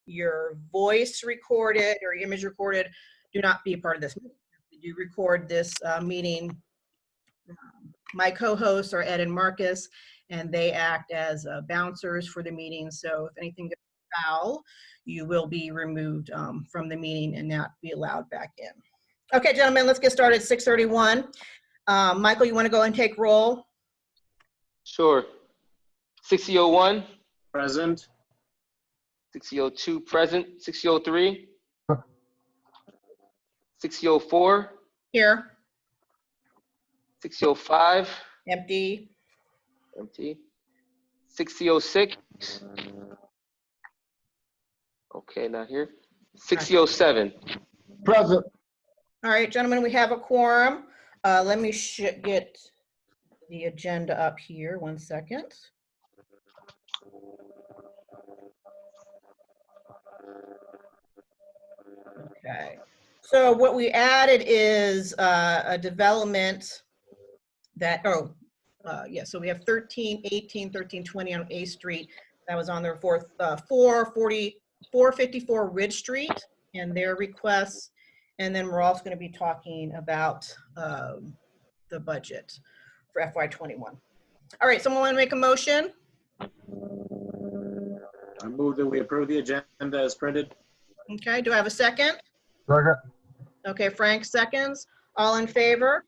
your voice recorded or image recorded, do not be a part of this meeting. We do record this meeting. My co-hosts are Ed and Marcus, and they act as bouncers for the meeting. So if anything goes foul, you will be removed from the meeting and not be allowed back in. Okay, gentlemen, let's get started. 6:31. Michael, you want to go and take roll? Sure. 6001. Present. 6002 present. 6003. 6004. Here. 6005. Empty. Empty. 6006. Okay, not here. 6007. Present. All right, gentlemen, we have a quorum. Let me get the agenda up here. 1 second. Okay. So what we added is a development that, so we have 1318, 1320 on A Street. That was on their 454 Ridge Street and their requests. And then we're also going to be talking about the budget for FY21. All right, someone want to make a motion? I move that we approve the agenda as printed. Okay, do I have a second? Second. Okay, Frank seconds. All in favor?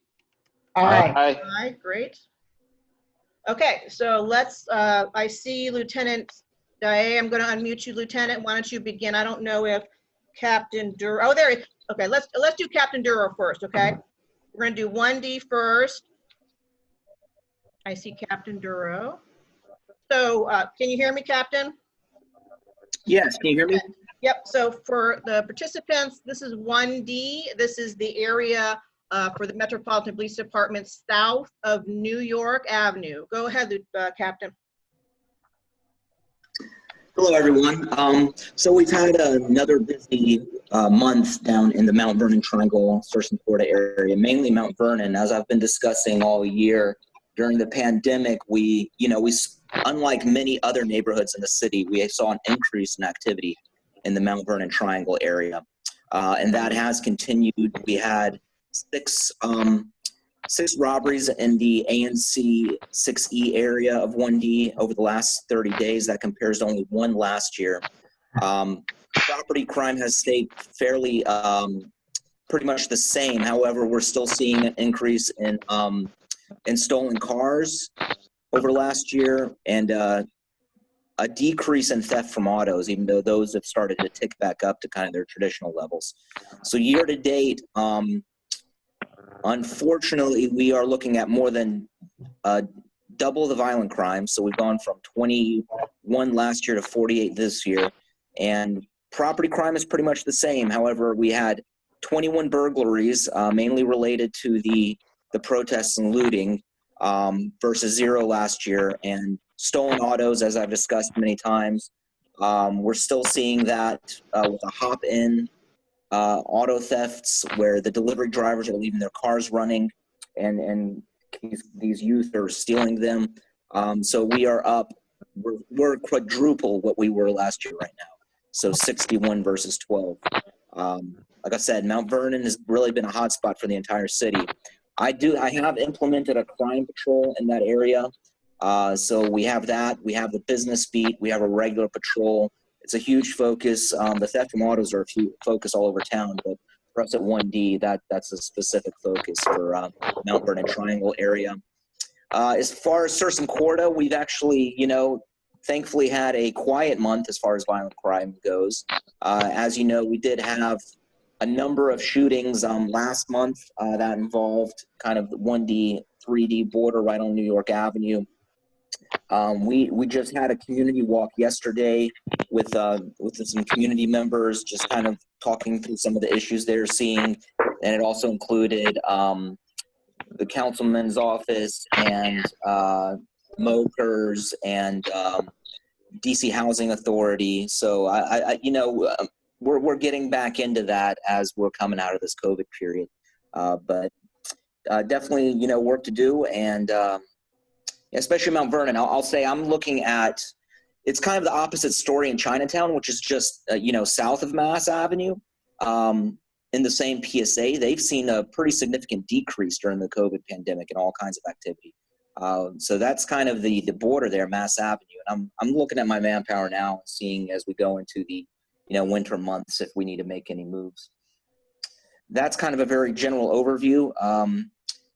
Aye. Aye. Aye, great. Okay, so let's, I see Lieutenant Dae. I'm going to unmute you, Lieutenant. Why don't you begin? I don't know if Captain Duro, oh, there he is. Okay, let's do Captain Duro first, okay? We're going to do 1D first. I see Captain Duro. So can you hear me, Captain? Yes, can you hear me? Yep, so for the participants, this is 1D. This is the area for the Metropolitan Police Department south of New York Avenue. Go ahead, Captain. Hello, everyone. So we've had another busy month down in the Mount Vernon Triangle, Thurston, Florida area, mainly Mount Vernon. As I've been discussing all year, during the pandemic, we unlike many other neighborhoods in the city, we saw an increase in activity in the Mount Vernon Triangle area. And that has continued. We had six robberies in the ANC 6E area of 1D over the last 30 days. That compares to only one last year. Property crime has stayed fairly pretty much the same. However, we're still seeing an increase in stolen cars over last year and a decrease in theft from autos, even though those have started to tick back up to kind of their traditional levels. So year to date, unfortunately, we are looking at more than double the violent crime. So we've gone from 21 last year to 48 this year. And property crime is pretty much the same. However, we had 21 burglaries, mainly related to the protests and looting, versus 0 last year. And stolen autos, as I've discussed many times, we're still seeing that with a hop-in auto thefts where the delivery drivers are leaving their cars running and these youth are stealing them. So we are up, we're quadruple what we were last year right now. So 61 versus 12. Like I said, Mount Vernon has really been a hotspot for the entire city. I have implemented a crime patrol in that area. So we have that, we have the business beat, we have a regular patrol. It's a huge focus. The theft from autos are a focus all over town, but for us at 1D, that's a specific focus for Mount Vernon Triangle area. As far as Thurston Corda, we've actually, thankfully had a quiet month as far as violent crime goes. As you know, we did have a number of shootings last month that involved kind of the 1D, 3D border right on New York Avenue. We just had a community walk yesterday with some community members, just kind of talking through some of the issues they're seeing, and it also included the councilman's office and MOKers and DC Housing Authority. So we're getting back into that as we're coming out of this COVID period, but definitely work to do, and especially Mount Vernon. I'll say I'm looking at, it's kind of the opposite story in Chinatown, which is just, south of Mass Avenue. In the same PSA, they've seen a pretty significant decrease during the COVID pandemic and all kinds of activity. So that's kind of the border there, Mass Avenue. And I'm looking at my manpower now and seeing as we go into the, winter months if we need to make any moves. That's kind of a very general overview.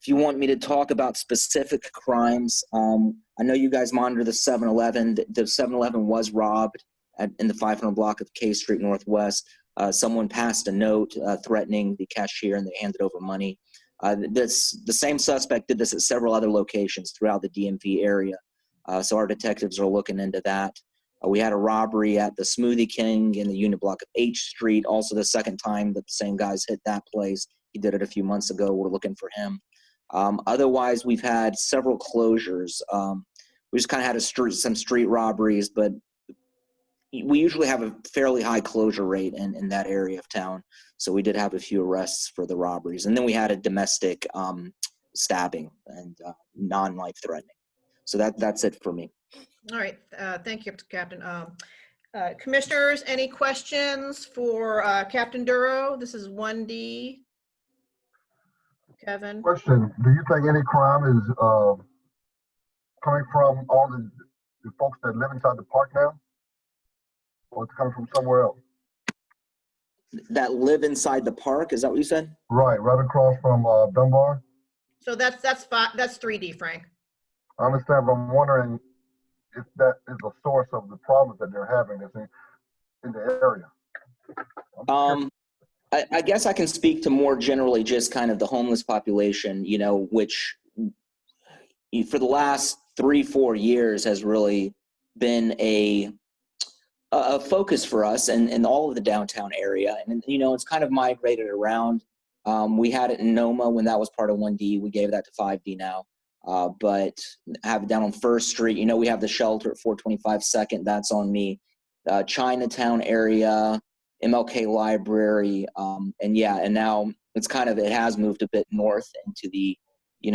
If you want me to talk about specific crimes, I know you guys monitor the 7-Eleven. The 7-Eleven was robbed in the 500 block of K Street Northwest. Someone passed a note threatening the cashier, and they handed over money. The same suspect did this at several other locations throughout the DMV area. So our detectives are looking into that. We had a robbery at the Smoothie King in the unit block of H Street. Also the second time that the same guys hit that place. He did it a few months ago. We're looking for him. Otherwise, we've had several closures. We just kind of had some street robberies, but we usually have a fairly high closure rate in that area of town. So we did have a few arrests for the robberies. And then we had a domestic stabbing and non-life threatening. So that's it for me. All right. Thank you, Captain. Commissioners, any questions for Captain Duro? This is 1D. Kevin? Question, do you think any crime is coming from all the folks that live inside the park now? Or it's coming from somewhere else? That live inside the park, is that what you said? Right across from Dunbar. So that's 3D, Frank. I understand, but I'm wondering if that is a source of the problems that they're having that's in the area. I guess I can speak to more generally just kind of the homeless population, which for the last 3-4 years has really been a focus for us in all of the downtown area. And, it's kind of migrated around. We had it in Noma when that was part of 1D. We gave that to 5D now. But have it down on First Street. We have the shelter at 425 2nd. That's on me. Chinatown area, MLK Library. And now it has moved a bit north into the,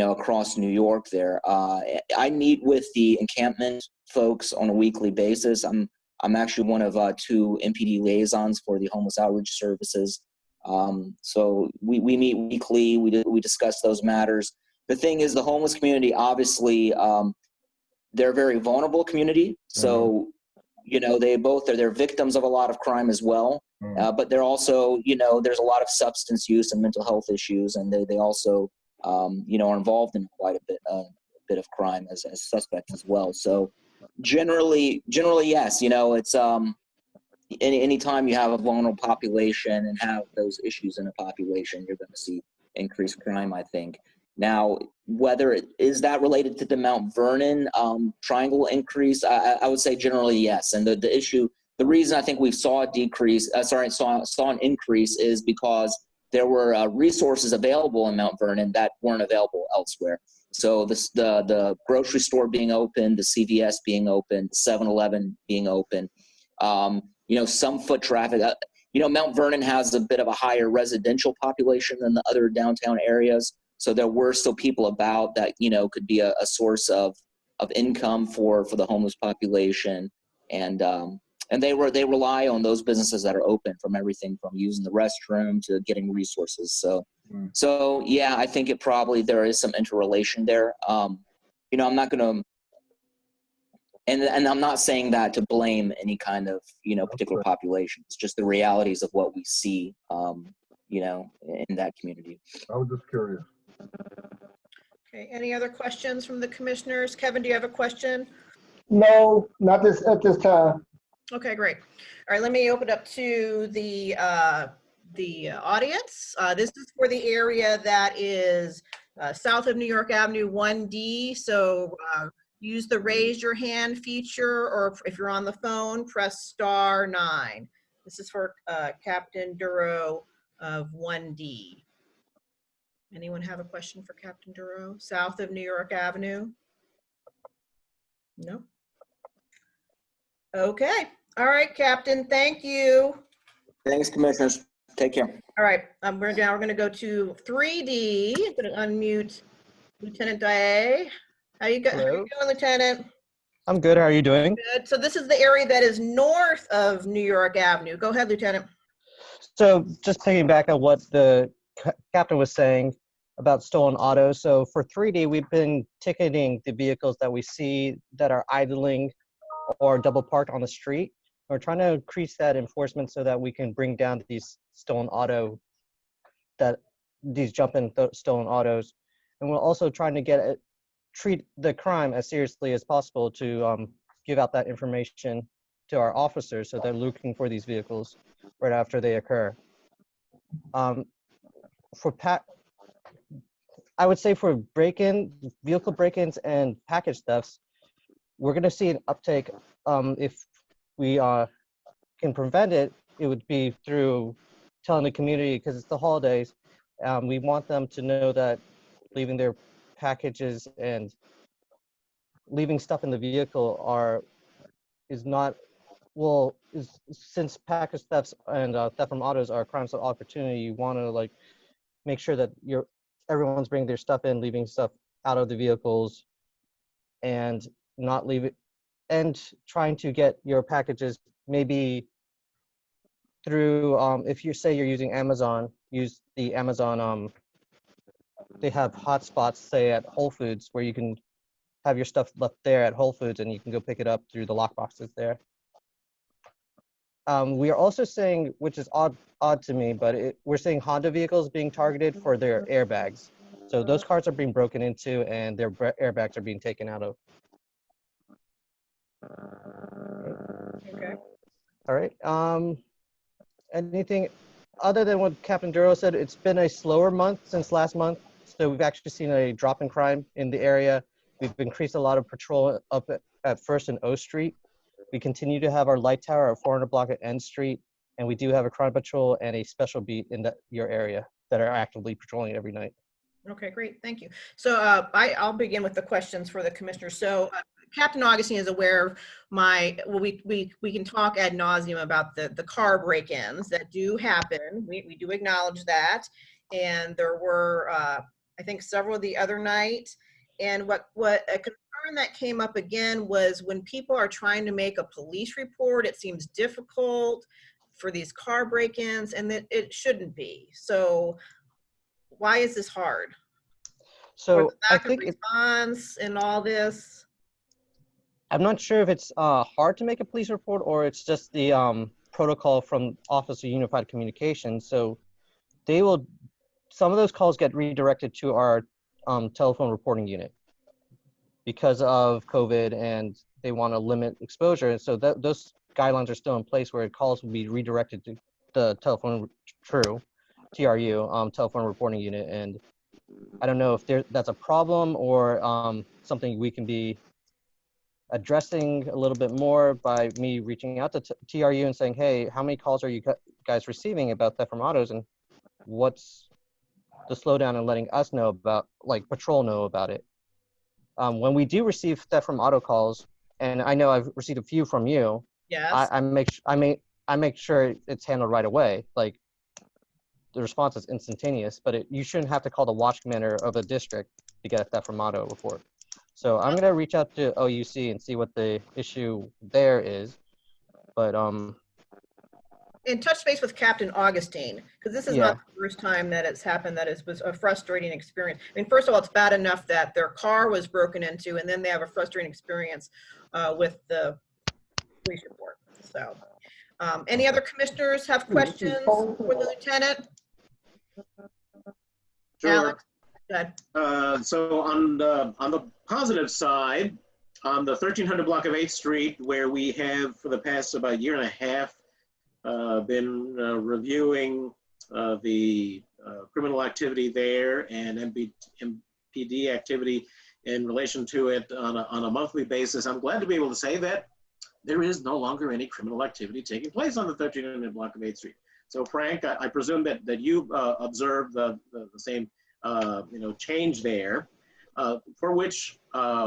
across New York there. I meet with the encampment folks on a weekly basis. I'm actually one of 2 MPD liaisons for the Homeless Outreach Services. So we meet weekly. We discuss those matters. The thing is, the homeless community, obviously, they're a very vulnerable community. So, they're victims of a lot of crime as well. But they're also, there's a lot of substance use and mental health issues, and they also, are involved in quite a bit of crime as suspects as well. So, generally, yes, it's anytime you have a vulnerable population and have those issues in a population, you're going to see increased crime, I think. Now, whether is that related to the Mount Vernon triangle increase, I would say generally yes. And the reason I think we saw saw an increase is because there were resources available in Mount Vernon that weren't available elsewhere. So the grocery store being open, the CVS being open, 7-Eleven being open, some foot traffic. Mount Vernon has a bit of a higher residential population than the other downtown areas. So there were still people about that, could be a source of income for the homeless population. And they rely on those businesses that are open, from everything from using the restroom to getting resources. So yeah, I think there is some interrelation there. I'm not going to, and I'm not saying that to blame any kind of, particular population. It's just the realities of what we see, in that community. I was just curious. Okay, any other questions from the commissioners? Kevin, do you have a question? No, not at this time. Okay, great. All right, let me open up to the audience. This is for the area that is south of New York Avenue 1D. So use the raise your hand feature, or if you're on the phone, press *9. This is for Captain Duro of 1D. Anyone have a question for Captain Duro? South of New York Avenue? No? Okay. All right, Captain. Thank you. Thanks, commissioners. Take care. All right. We're going to go to 3D. I'm going to unmute Lieutenant Daye. How you doing, Lieutenant? I'm good. How are you doing? Good. So this is the area that is north of New York Avenue. Go ahead, Lieutenant. So just piggyback on what the captain was saying about stolen autos. So for 3D, we've been ticketing the vehicles that we see that are idling or double parked on the street. We're trying to increase that enforcement so that we can bring down these stolen these stolen autos. And we're also trying to treat the crime as seriously as possible to give out that information to our officers so they're looking for these vehicles right after they occur. I would say for vehicle break-ins and package thefts, we're going to see an uptake. If we can prevent it, it would be through telling the community, because it's the holidays. We want them to know that leaving their packages and leaving stuff in the vehicle since package thefts and theft from autos are crimes of opportunity, you want to make sure that everyone's bringing their stuff in, leaving stuff out of the vehicles, and not leave it, and trying to get your packages maybe through if you say you're using Amazon, use the Amazon they have hotspots, say at Whole Foods, where you can have your stuff left there at Whole Foods and you can go pick it up through the lock boxes there. We are also seeing, which is odd to me, but we're seeing Honda vehicles being targeted for their airbags. So those cars are being broken into and their airbags are being taken out of. Okay. All right. Anything other than what Captain Duro said? It's been a slower month since last month. So we've actually seen a drop in crime in the area. We've increased a lot of patrol up at 1st and O Street. We continue to have our light tower at 400 block at N Street, and we do have a crime patrol and a special beat in your area that are actively patrolling every night. Okay, great. Thank you. So I'll begin with the questions for the commissioner. So Captain Augustine is aware of we can talk ad nauseum about the car break-ins that do happen. We do acknowledge that. And there were, I think, several the other night. And what a concern that came up again was when people are trying to make a police report, it seems difficult for these car break-ins, and that it shouldn't be. So why is this hard? So I think response and all this. I'm not sure if it's hard to make a police report or it's just the protocol from Office of Unified Communications. So some of those calls get redirected to our telephone reporting unit because of COVID, and they want to limit exposure. And so those guidelines are still in place where calls will be redirected to the TRU, telephone reporting unit. And I don't know if that's a problem or something we can be addressing a little bit more by me reaching out to TRU and saying, hey, how many calls are you guys receiving about theft from autos, and what's the slowdown, and letting us know about, patrol know about it. When we do receive theft from auto calls, and I know I've received a few from you, Yes. I make sure it's handled right away. Like, the response is instantaneous, but you shouldn't have to call the watch commander of a district to get a theft from auto report. So I'm gonna reach out to OUC and see what the issue there is, but And touch base with Captain Augustine, because this is yeah. not the first time that it's happened, that it was a frustrating experience. I mean, first of all, it's bad enough that their car was broken into, and then they have a frustrating experience with the police report. So, any other commissioners have questions for the lieutenant? Sure. Alex? Go ahead. So on the positive side, on the 1300 block of 8th Street, where we have for the past about year and a half been reviewing the criminal activity there and MPD activity in relation to it on a monthly basis, I'm glad to be able to say that there is no longer any criminal activity taking place on the 1300 block of 8th Street. So Frank, I presume that you observed the same change there, for which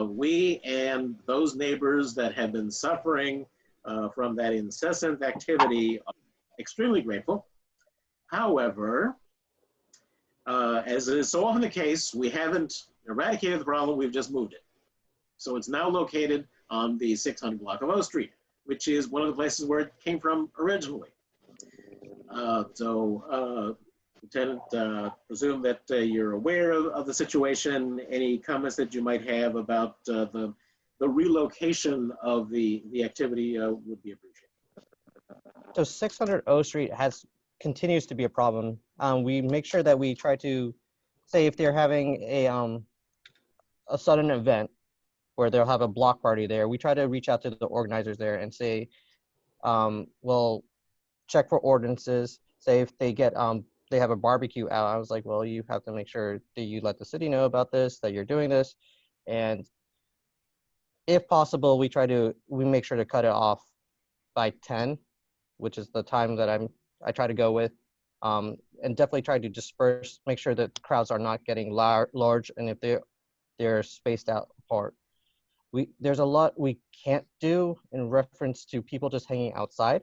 we and those neighbors that have been suffering from that incessant activity are extremely grateful. However, as is so often the case, we haven't eradicated the problem, we've just moved it. So it's now located on the 600 block of O Street, which is one of the places where it came from originally. Lieutenant, presume that you're aware of the situation. Any comments that you might have about the relocation of the activity would be appreciated. So 600 O Street continues to be a problem. We make sure that we try to say if they're having a sudden event where they'll have a block party there, we try to reach out to the organizers there and say, well, check for ordinances. Say if they get they have a barbecue out, I was like, well, you have to make sure that you let the city know about this, that you're doing this, and if possible, we make sure to cut it off by 10, which is the time that I try to go with, and definitely try to disperse, make sure that crowds are not getting large, and if they're spaced out apart. There's a lot we can't do in reference to people just hanging outside.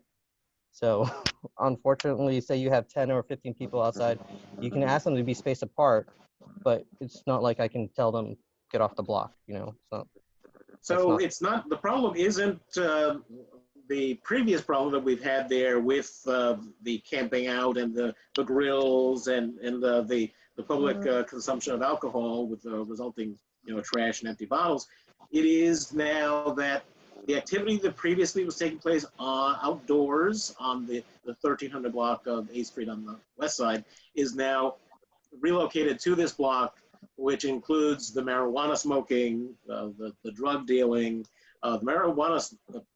So unfortunately, say you have 10 or 15 people outside, you can ask them to be spaced apart, but it's not like I can tell them get off the block, So it's not, the problem isn't the previous problem that we've had there with the camping out and the grills and the public consumption of alcohol with the resulting trash and empty bottles. It is now that the activity that previously was taking place outdoors on the 1300 block of 8th Street on the west side is now relocated to this block, which includes the marijuana smoking, the drug dealing. The marijuana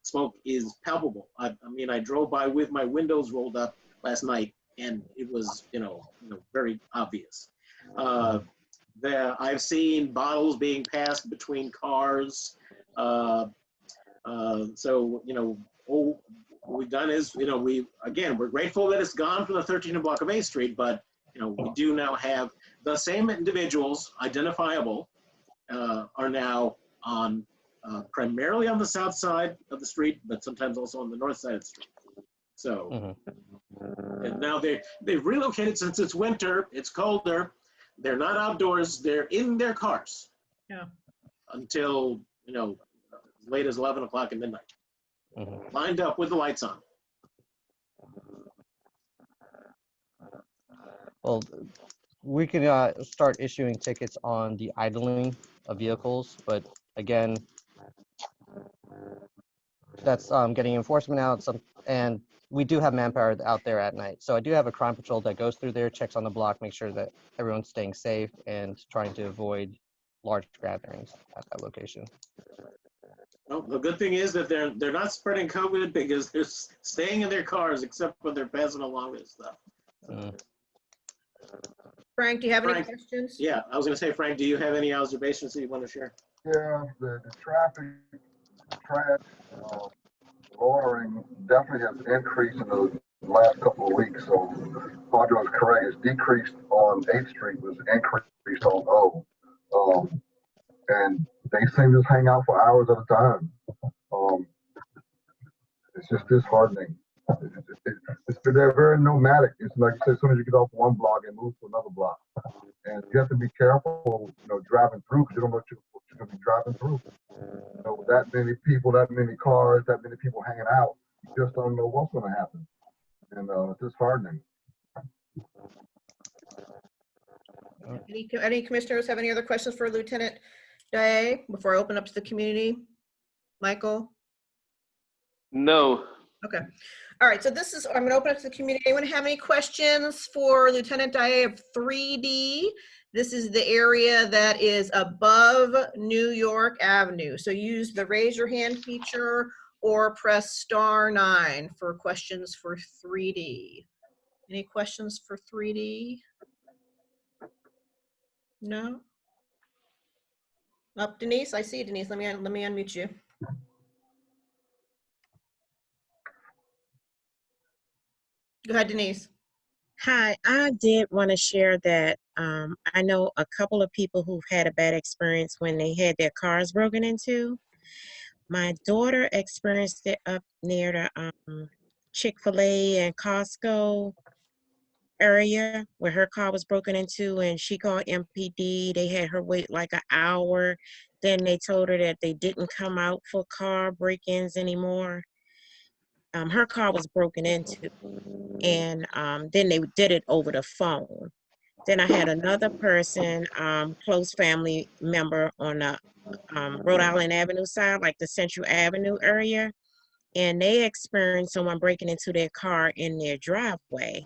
smoke is palpable. I mean, I drove by with my windows rolled up last night, and it was, very obvious. I've seen bottles being passed between cars. What we've done is, we're grateful that it's gone from the 13th block of 8th Street, but, we do now have the same individuals, identifiable, are now on primarily on the south side of the street, but sometimes also on the north side of the street. So, and now they've relocated since it's winter, it's colder, they're not outdoors, they're in their cars. Yeah. Until, as late as 11 o'clock at midnight. Lined up with the lights on. Well, we can start issuing tickets on the idling of vehicles, but again, that's getting enforcement out. And we do have manpower out there at night. So I do have a crime patrol that goes through there, checks on the block, makes sure that everyone's staying safe and trying to avoid large gatherings at that location. Well, the good thing is that they're not spreading COVID because they're staying in their cars, except when they're passing along this stuff. Frank, do you have any Frank, questions? Yeah, I was going to say, Frank, do you have any observations that you want to share? Yeah, the traffic, trash, loitering definitely has increased in the last couple of weeks. So Audra is correct. It's decreased on 8th Street, was increased on O. And they seem to just hang out for hours at a time. It's just disheartening. They're very nomadic. It's like you said, as soon as you get off one block and move to another block. And you have to be careful, driving through because you don't know what you're going to be driving through. That many people, that many cars, that many people hanging out, you just don't know what's going to happen. And it's disheartening. Any commissioners have any other questions for Lieutenant Day before I open up to the community? Michael? No. Okay. All right. So I'm going to open up to the community. Anyone have any questions for Lieutenant Day of 3D? This is the area that is above New York Avenue. So use the raise your hand feature or press *9 for questions for 3D. Any questions for 3D? No? Up, Denise. I see you, Denise. Let me unmute you. Go ahead, Denise. Hi, I did want to share that I know a couple of people who've had a bad experience when they had their cars broken into. My daughter experienced it up near the Chick-fil-A and Costco area where her car was broken into, and she called MPD. They had her wait like an hour. Then they told her that they didn't come out for car break-ins anymore. Her car was broken into, and then they did it over the phone. Then I had another person, close family member on the Rhode Island Avenue side, like the Central Avenue area, and they experienced someone breaking into their car in their driveway.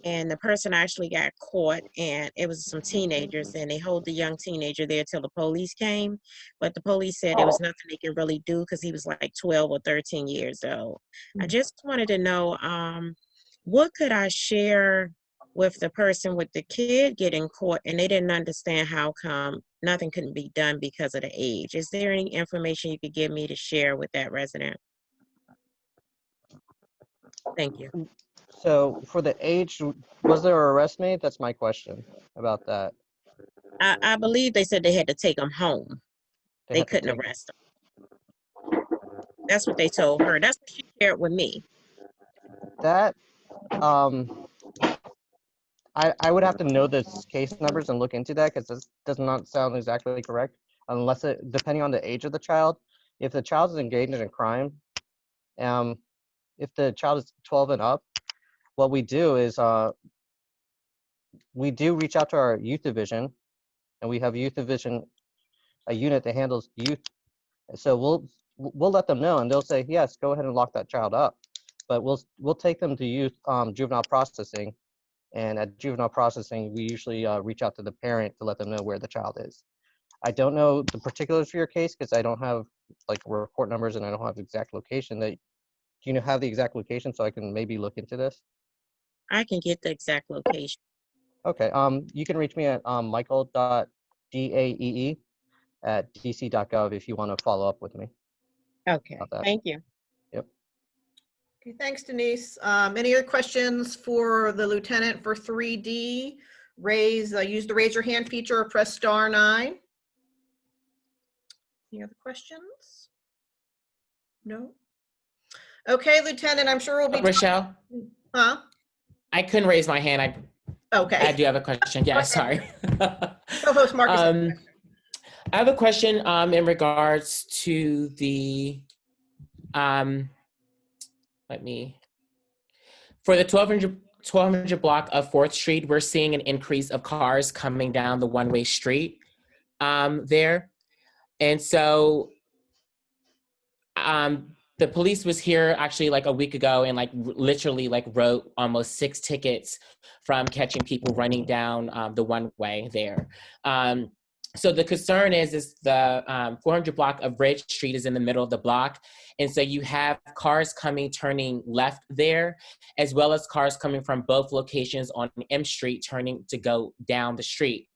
And the person actually got caught, and it was some teenagers, and they hold the young teenager there till the police came. But the police said there was nothing they could really do because he was like 12 or 13 years old. I just wanted to know, what could I share with the person with the kid getting caught, and they didn't understand how come nothing couldn't be done because of the age. Is there any information you could give me to share with that resident? Thank you. So for the age, was there an arrest made? That's my question about that. I believe they said they had to take him home. They had to couldn't take- arrest him. That's what they told her. That's what she shared with me. That, I would have to know the case numbers and look into that because this does not sound exactly correct unless it, depending on the age of the child. If the child is engaged in a crime, if the child is 12 and up, what we do is we do reach out to our youth division, and we have youth division, a unit that handles youth. So we'll let them know, and they'll say, yes, go ahead and lock that child up. But we'll take them to youth juvenile processing, and at juvenile processing, we usually reach out to the parent to let them know where the child is. I don't know the particulars for your case because I don't have like report numbers, and I don't have the exact location. Do you have the exact location so I can maybe look into this? I can get the exact location. Okay. You can reach me at michael.daee@dc.gov if you want to follow up with me. Okay, about that. thank you. Yep. Okay, thanks, Denise. Any other questions for the lieutenant for 3D? Use the raise your hand feature or press *9. Any other questions? No? Okay, Lieutenant, I'm sure we'll be. Rochelle, Huh? I couldn't raise my hand. I Okay. do have a question. Yeah, sorry. Co-host Marcus. I have a question in regards to the for the 1200 block of 4th Street, we're seeing an increase of cars coming down the one-way street there. And so the police was here actually like a week ago and like literally like wrote almost 6 tickets from catching people running down the one way there. So the concern is the 400 block of Ridge Street is in the middle of the block. And so you have cars turning left there, as well as cars coming from both locations on M Street turning to go down the street.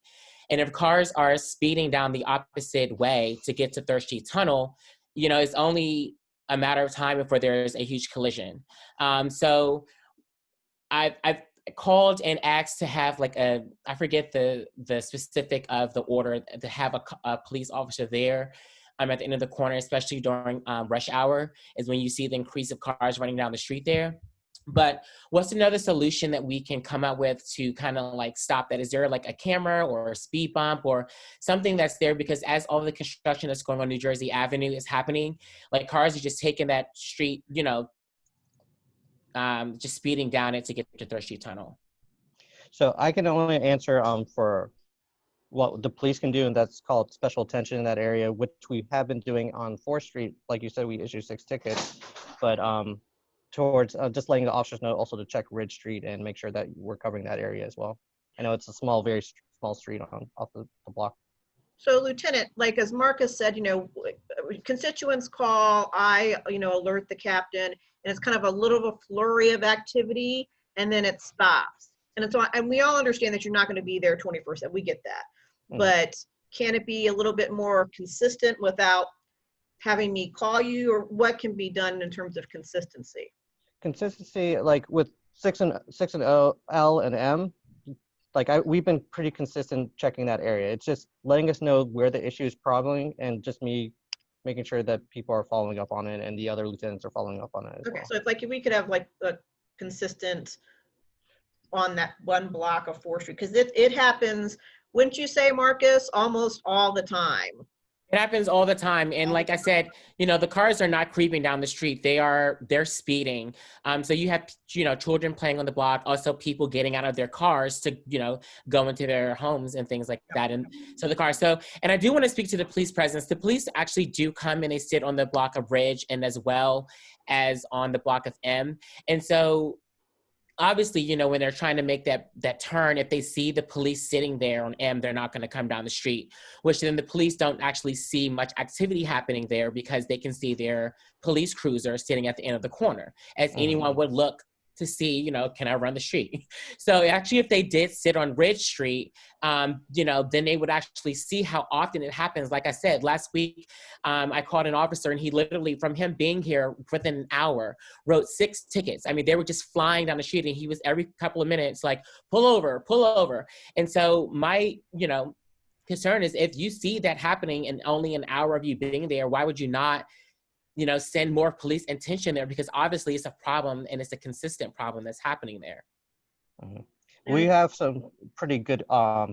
And if cars are speeding down the opposite way to get to 3rd Street Tunnel, you know, it's only a matter of time before there's a huge collision. So I've called and asked to have like I forget the specific of the order, to have a police officer there at the end of the corner, especially during rush hour, is when you see the increase of cars running down the street there. But what's another solution that we can come up with to kind of like stop that? Is there like a camera or a speed bump or something that's there? Because as all the construction that's going on New Jersey Avenue is happening, like cars are just taking that street, you know, just speeding down it to get to 3rd Street Tunnel. So I can only answer for what the police can do, and that's called special attention in that area, which we have been doing on 4th Street. Like you said, we issued 6 tickets, but towards just letting the officers know also to check Ridge Street and make sure that we're covering that area as well. I know it's a small, very small street off the block. So Lieutenant, like as Marcus said, you know, constituents call, I, you know, alert the captain, and it's kind of a little of a flurry of activity, and then it stops. And it's, and we all understand that you're not going to be there 24/7. We get that. But can it be a little bit more consistent without having me call you, or what can be done in terms of consistency? Consistency, like with 6 and L and M, like we've been pretty consistent checking that area. It's just letting us know where the issue is probably, and just me making sure that people are following up on it and the other lieutenants are following up on it as well. So it's like if we could have like a consistent on that one block of 4th Street, because it happens, wouldn't you say, Marcus, almost all the time? It happens all the time. And like I said, the cars are not creeping down the street. They're speeding. So you have, children playing on the block, also people getting out of their cars to, go into their homes and things like that. And so the cars. And I do want to speak to the police presence. The police actually do come and they sit on the block of Ridge and as well as on the block of M. And so obviously, when they're trying to make that turn, if they see the police sitting there on M, they're not going to come down the street, which then the police don't actually see much activity happening there because they can see their police cruiser sitting at the end of the corner, as anyone would look to see, can I run the street? So actually, if they did sit on Ridge Street, then they would actually see how often it happens. Like I said, last week, I called an officer and he literally, from him being here within an hour, wrote 6 tickets. I mean, they were just flying down the street and he was every couple of minutes like, pull over, pull over. And so my, concern is if you see that happening in only an hour of you being there, why would you not send more police attention there? Because obviously it's a problem and it's a consistent problem that's happening there. We have some pretty good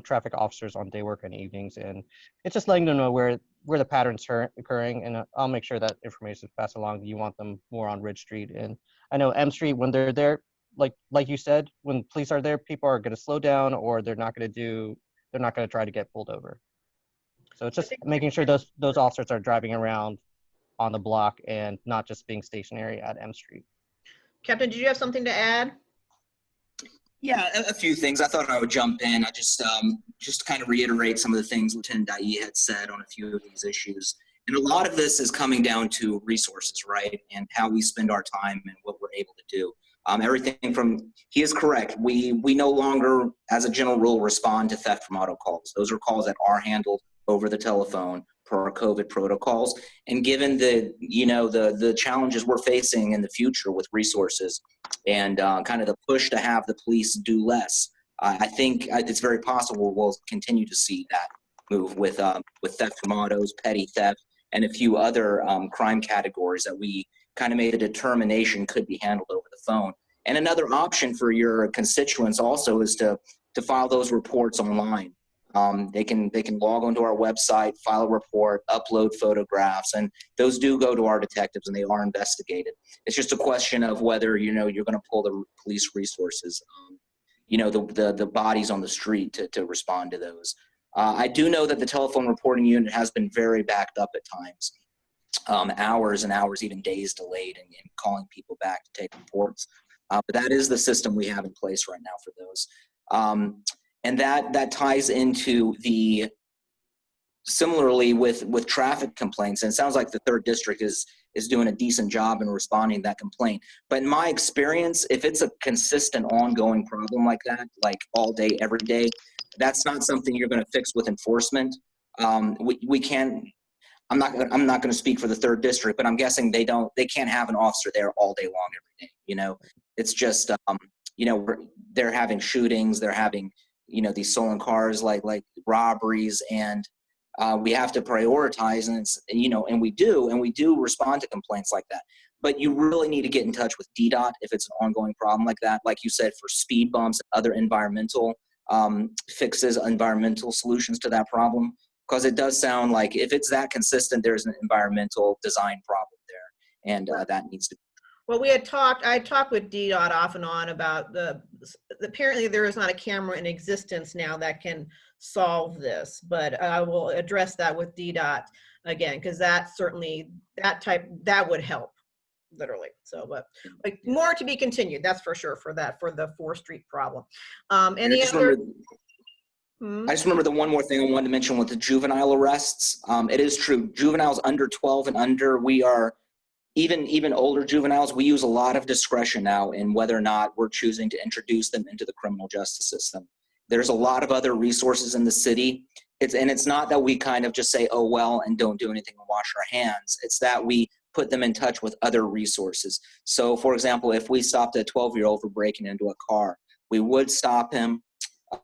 traffic officers on day work and evenings, and it's just letting them know where the pattern's occurring, and I'll make sure that information is passed along. You want them more on Ridge Street, and I know M Street, when they're there, like you said, when police are there, people are going to slow down or they're not going to try to get pulled over. So it's just making sure those officers are driving around on the block and not just being stationary at M Street. Captain, did you have something to add? Yeah, a few things. I thought I would jump in. I just kind of reiterate some of the things Lieutenant Dai had said on a few of these issues. And a lot of this is coming down to resources, right? And how we spend our time and what we're able to do. Everything from, he is correct. We no longer, as a general rule, respond to theft from auto calls. Those are calls that are handled over the telephone per our COVID protocols. And given the challenges we're facing in the future with resources and kind of the push to have the police do less, I think it's very possible we'll continue to see that move with theft from autos, petty theft, and a few other crime categories that we kind of made a determination could be handled over the phone. And another option for your constituents also is to file those reports online. They can log onto our website, file a report, upload photographs, and those do go to our detectives and they are investigated. It's just a question of whether you're going to pull the police resources, the bodies on the street to respond to those. I do know that the telephone reporting unit has been very backed up at times, hours and hours, even days delayed in calling people back to take reports. But that is the system we have in place right now for those. And that ties into similarly with traffic complaints. And it sounds like the 3rd District is doing a decent job in responding to that complaint. But in my experience, if it's a consistent ongoing problem like that, like all day, every day, that's not something you're going to fix with enforcement. We can, I'm not going to speak for the 3rd District, but I'm guessing they can't have an officer there all day long every day. It's just, they're having shootings, they're having, these stolen cars, like robberies, and we have to prioritize, and it's, and we do respond to complaints like that. But you really need to get in touch with DDOT if it's an ongoing problem like that, like you said, for speed bumps and other environmental fixes, environmental solutions to that problem, because it does sound like if it's that consistent, there's an environmental design problem there, and that needs to be. Well, I talked with DDOT off and on about apparently there is not a camera in existence now that can solve this, but I will address that with DDOT again, because that certainly, that would help, literally. So, but like, more to be continued, that's for sure, for the 4th Street problem. Any other? I just remember the one more thing I wanted to mention with the juvenile arrests. It is true, juveniles under 12 and under, we are, even older juveniles, we use a lot of discretion now in whether or not we're choosing to introduce them into the criminal justice system. There's a lot of other resources in the city. It's not that we kind of just say, oh, well, and don't do anything and wash our hands. It's that we put them in touch with other resources. So, for example, if we stopped a 12-year-old for breaking into a car, we would stop him.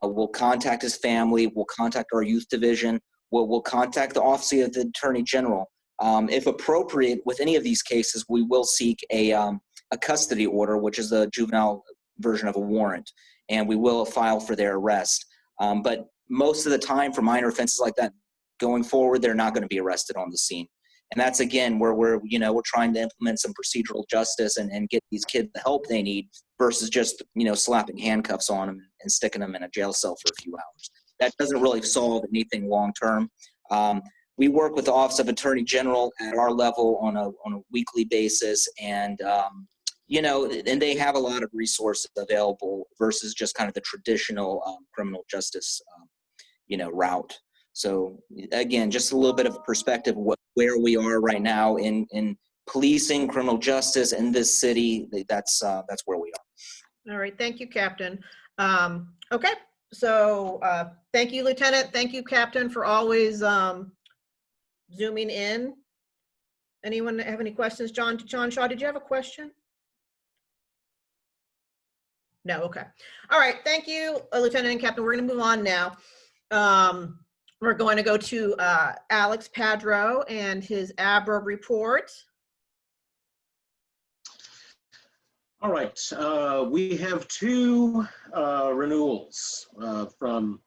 We'll contact his family. We'll contact our youth division. We'll contact the Office of the Attorney General. If appropriate, with any of these cases, we will seek a custody order, which is the juvenile version of a warrant, and we will file for their arrest. But most of the time, for minor offenses like that, going forward, they're not going to be arrested on the scene. And that's, again, where we're trying to implement some procedural justice and get these kids the help they need versus just, slapping handcuffs on them and sticking them in a jail cell for a few hours. That doesn't really solve anything long-term. We work with the Office of Attorney General at our level on a weekly basis, and and they have a lot of resources available versus just kind of the traditional criminal justice, route. So again, just a little bit of perspective where we are right now in policing, criminal justice in this city. That's where we are. All right, thank you, Captain. Okay, so thank you, Lieutenant. Thank you, Captain, for always zooming in. Anyone have any questions? John Shaw, did you have a question? No, okay. All right, thank you, Lieutenant and Captain. We're gonna move on now. We're going to go to Alex Padro and his ABRA report. All right, we have two renewals from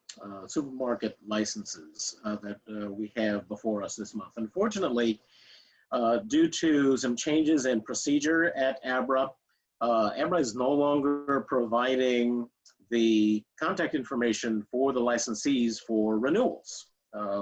supermarket licenses that we have before us this month. Unfortunately, due to some changes in procedure at ABRA, ABRA is no longer providing the contact information for the licensees for renewals,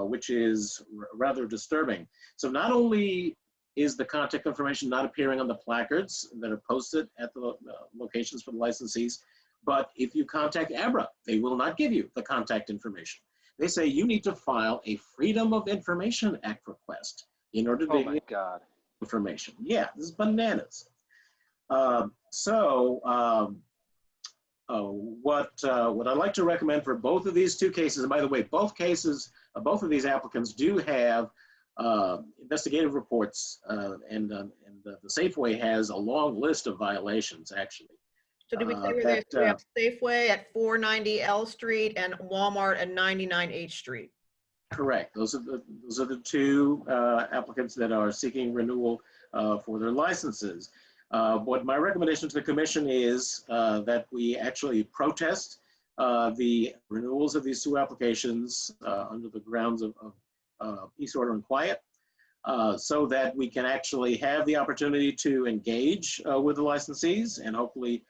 which is rather disturbing. So not only is the contact information not appearing on the placards that are posted at the locations for the licensees, but if you contact ABRA, they will not give you the contact information. They say you need to file a Freedom of Information Act request in order to get information. Yeah, this is bananas. What I'd like to recommend for both of these two cases, and by the way, both of these applicants do have investigative reports, and the Safeway has a long list of violations, actually. So did we say we have Safeway at 490 L Street and Walmart at 99 H Street? Correct. Those are the two applicants that are seeking renewal for their licenses. What my recommendation to the commission is that we actually protest the renewals of these two applications under the grounds of peace, order, and quiet, so that we can actually have the opportunity to engage with the licensees and hopefully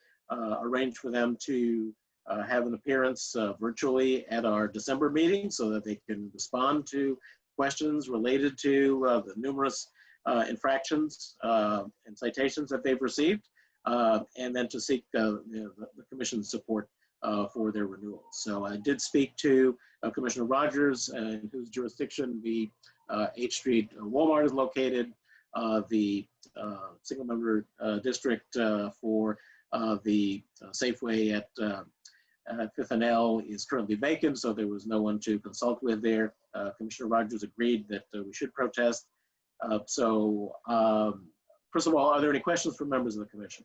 arrange for them to have an appearance virtually at our December meeting so that they can respond to questions related to the numerous infractions and citations that they've received, and then to seek the commission's support for their renewals. So I did speak to Commissioner Rogers, in whose jurisdiction the H Street Walmart is located. The single member district for the Safeway at Fifth and L is currently vacant, so there was no one to consult with there. Commissioner Rogers agreed that we should protest. First of all, are there any questions from members of the commission?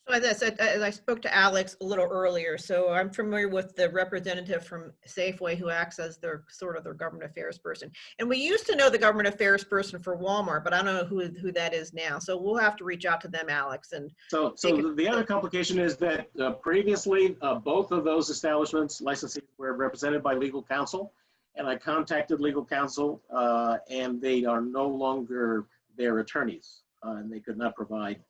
So as I said, as I spoke to Alex a little earlier, so I'm familiar with the representative from Safeway who acts as their sort of their government affairs person. And we used to know the government affairs person for Walmart, but I don't know who that is now. So we'll have to reach out to them, Alex. And so the other complication is that previously both of those establishments licensees were represented by legal counsel, and I contacted legal counsel, and they are no longer their attorneys, and they could not provide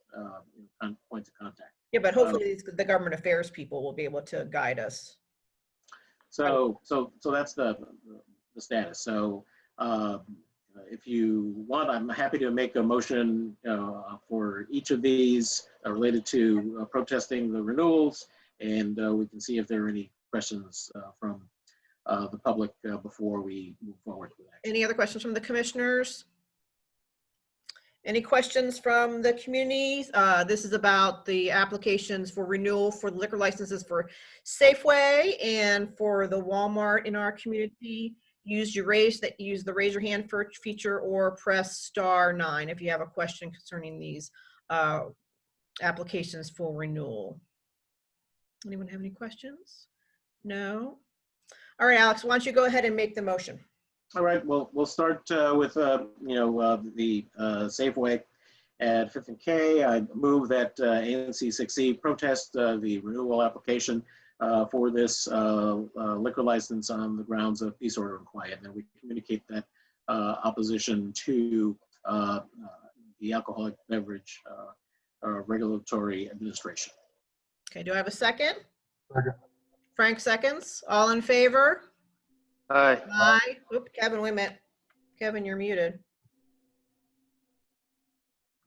points of contact. Yeah, but hopefully the government affairs people will be able to guide us. So that's the status. So if you want, I'm happy to make a motion for each of these related to protesting the renewals, and we can see if there are any questions from the public before we move forward with that. Any other questions from the commissioners? Any questions from the community? This is about the applications for renewal for liquor licenses for Safeway and for the Walmart in our community. Use the raise your hand feature or press *9 if you have a question concerning these applications for renewal. Anyone have any questions? No? All right, Alex, why don't you go ahead and make the motion? All right, well, we'll start with, the Safeway at 5th and K. I move that ANC 6E protest the renewal application for this liquor license on the grounds of peace, order, and quiet. And we communicate that opposition to the Alcoholic Beverage Regulatory Administration. Okay, do I have a second? Second. Frank seconds. All in favor? Aye. Aye. Oop, Kevin, wait a minute. Kevin, you're muted.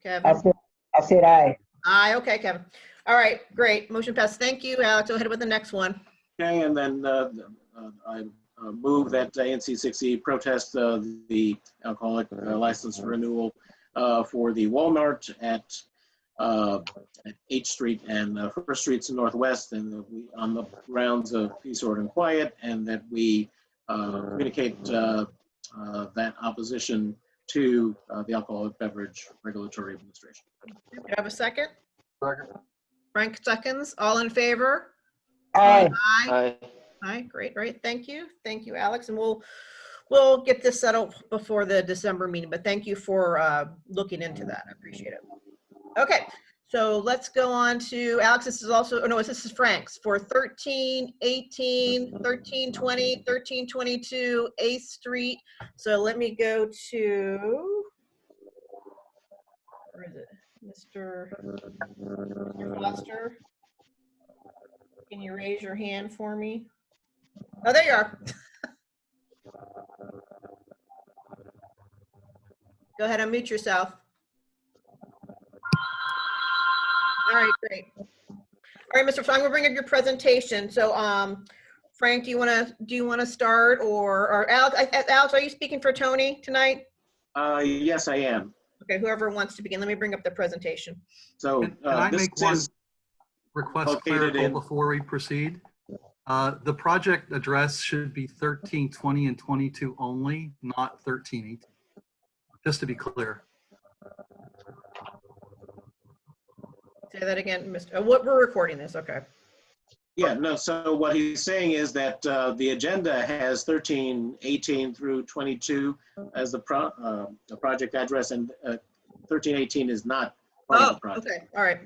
Kevin? I said aye. Aye, okay, Kevin. All right, great. Motion passed. Thank you, Alex. Go ahead with the next one. Okay, and then I move that ANC 60 protest the alcoholic license renewal for the Walmart at 8th Street and 1st Streets in Northwest, and on the grounds of peace, order, and quiet, and that we communicate that opposition to the Alcoholic Beverage Regulatory Administration. Do I have a second? Second. Frank seconds. All in favor? Aye. Aye. Aye. Aye, great. Thank you. Thank you, Alex. And we'll get this settled before the December meeting, but thank you for looking into that. I appreciate it. Okay, so let's go on to Alex. This is also, oh no, this is Frank's for 1318, 1320, 1322 8th Street. So let me go to, where is it? Mr. Foster. Can you raise your hand for me? Oh, there you are. Go ahead, unmute yourself. All right, great. All right, Mr. Frank, we'll bring up your presentation. So, Frank, do you want to start, or Alex? Alex, are you speaking for Tony tonight? Yes, I am. Okay, whoever wants to begin. Let me bring up the presentation. So Can I this make one is request located clerical in- before we proceed? The project address should be 1320 and 22 only, not 1318. Just to be clear. Say that again, Mr. What, we're recording this, okay. Yeah, no, so what he's saying is that the agenda has 1318 through 22 as the project address, and 1318 is not part of Oh, the project. okay, all right.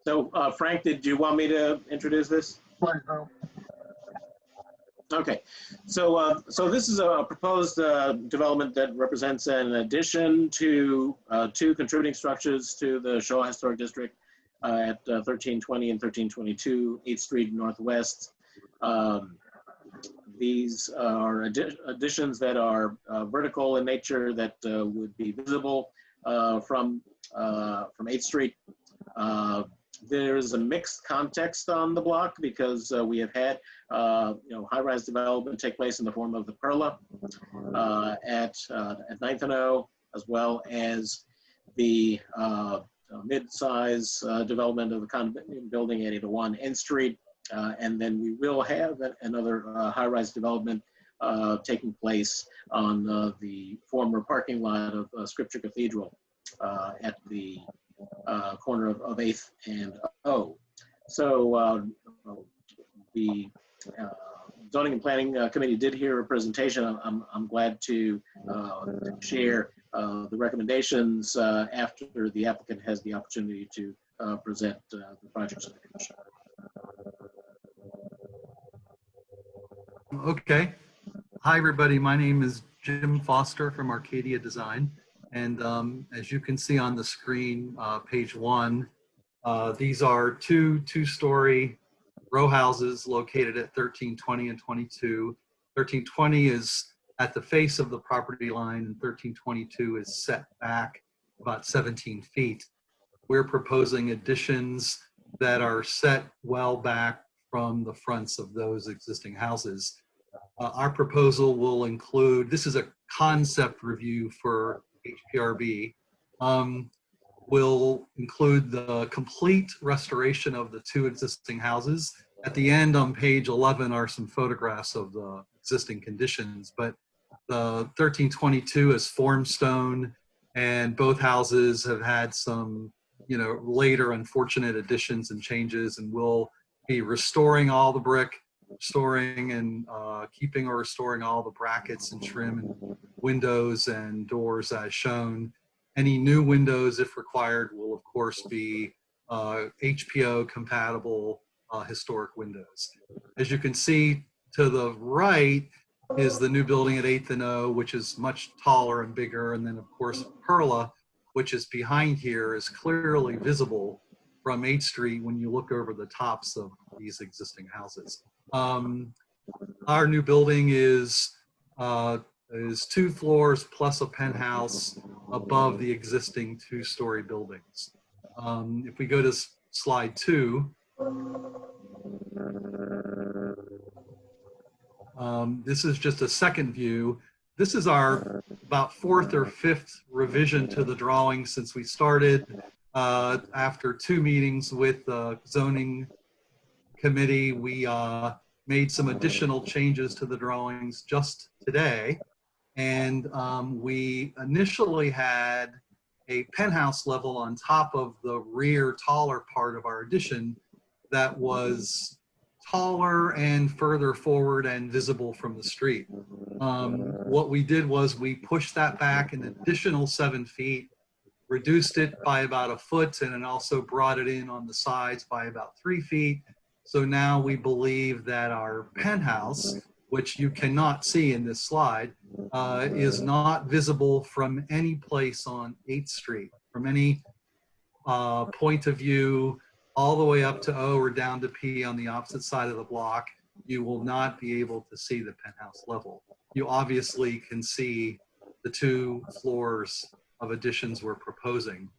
So Frank, did you want me to introduce this? Please, no. Okay, so this is a proposed development that represents an addition to two contributing structures to the Shoah Historic District at 1320 and 1322 8th Street Northwest. These are additions that are vertical in nature that would be visible from 8th Street. There is a mixed context on the block because we have had high-rise development take place in the form of the Perla at 9th and O, as well as the mid-size development of the condominium building at 801 N Street. And then we will have another high-rise development taking place on the former parking lot of Scripture Cathedral at the corner of 8th and O. So the Zoning and Planning Committee did hear a presentation. I'm glad to share the recommendations after the applicant has the opportunity to present the project to the commission. Okay. Hi, everybody. My name is Jim Foster from Arcadia Design. And as you can see on the screen, page 1, these are two-story row houses located at 1320 and 22. 1320 is at the face of the property line, and 1322 is set back about 17 feet. We're proposing additions that are set well back from the fronts of those existing houses. Our proposal will include, this is a concept review for HPRB, will include the complete restoration of the two existing houses. At the end on page 11 are some photographs of the existing conditions, but the 1322 is form stone, and both houses have had some, later unfortunate additions and changes, and we'll be restoring all the brick, restoring and keeping or restoring all the brackets and trim and windows and doors as shown. Any new windows, if required, will of course be HPO compatible historic windows. As you can see to the right is the new building at 8th and O, which is much taller and bigger. And then of course, Perla, which is behind here, is clearly visible from 8th Street when you look over the tops of these existing houses. Our new building is 2 floors plus a penthouse above the existing 2-story buildings. If we go to slide 2, this is just a second view. This is our about 4th or 5th revision to the drawing since we started. After 2 meetings with the zoning committee, we made some additional changes to the drawings just today. And we initially had a penthouse level on top of the rear taller part of our addition that was taller and further forward and visible from the street. What we did was we pushed that back an additional 7 feet, reduced it by about 1 foot, and then also brought it in on the sides by about 3 feet. So now we believe that our penthouse, which you cannot see in this slide, is not visible from any place on 8th Street, from any point of view, all the way up to O or down to P on the opposite side of the block. You will not be able to see the penthouse level. You obviously can see the 2 floors of additions we're proposing.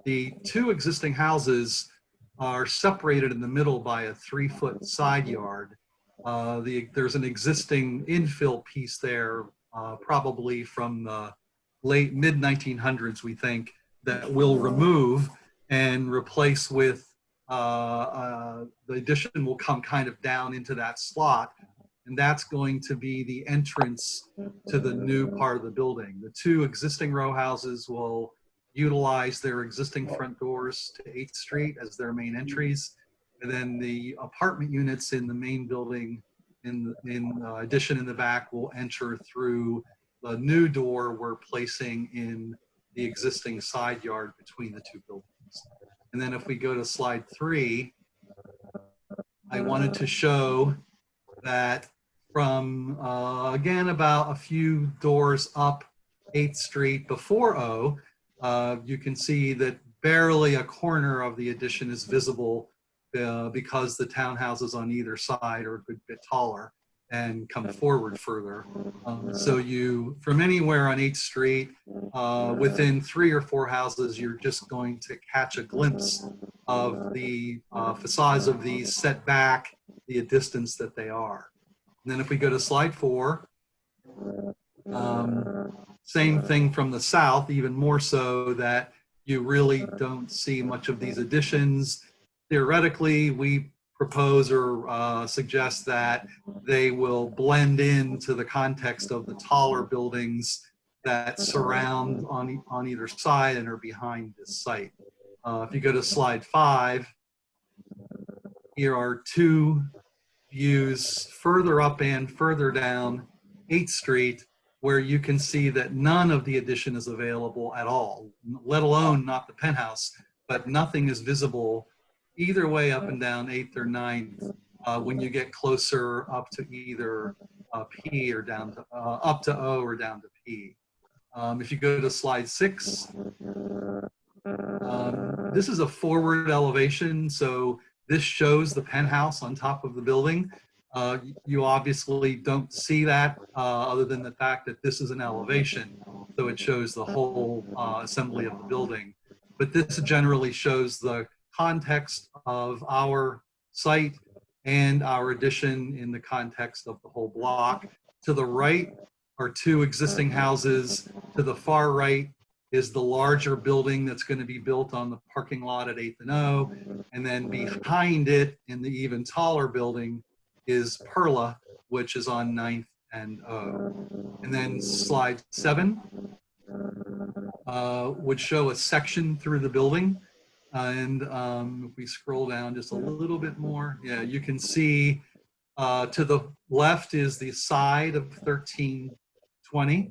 The 2 existing houses are separated in the middle by a 3-foot side yard. There's an existing infill piece there, probably from the late mid-1900s, we think, that we'll remove and replace with the addition will come kind of down into that slot, and that's going to be the entrance to the new part of the building. The 2 existing row houses will utilize their existing front doors to 8th Street as their main entries, and then the apartment units in the main building in addition in the back will enter through the new door we're placing in the existing side yard between the 2 buildings. And then if we go to slide 3, I wanted to show that from, again, about a few doors up 8th Street before O, you can see that barely a corner of the addition is visible because the townhouses on either side are a good bit taller and come forward further. So you, from anywhere on 8th Street, within 3 or 4 houses, you're just going to catch a glimpse of the facades of these set back the distance that they are. And then if we go to slide 4, same thing from the south, even more so that you really don't see much of these additions. Theoretically, we propose or suggest that they will blend into the context of the taller buildings that surround on either side and are behind this site. If you go to slide 5, here are 2 views further up and further down 8th Street, where you can see that none of the addition is available at all, let alone not the penthouse, but nothing is visible either way up and down 8th or 9th when you get closer up to either P or down to, up to O or down to P. If you go to slide 6, this is a forward elevation, so this shows the penthouse on top of the building. You obviously don't see that other than the fact that this is an elevation, so it shows the whole assembly of the building. But this generally shows the context of our site and our addition in the context of the whole block. To the right are 2 existing houses. To the far right is the larger building that's going to be built on the parking lot at 8th and O. And then behind it in the even taller building is Perla, which is on 9th and O. And then slide 7 would show a section through the building. And if we scroll down just a little bit more, yeah, you can see to the left is the side of 1320.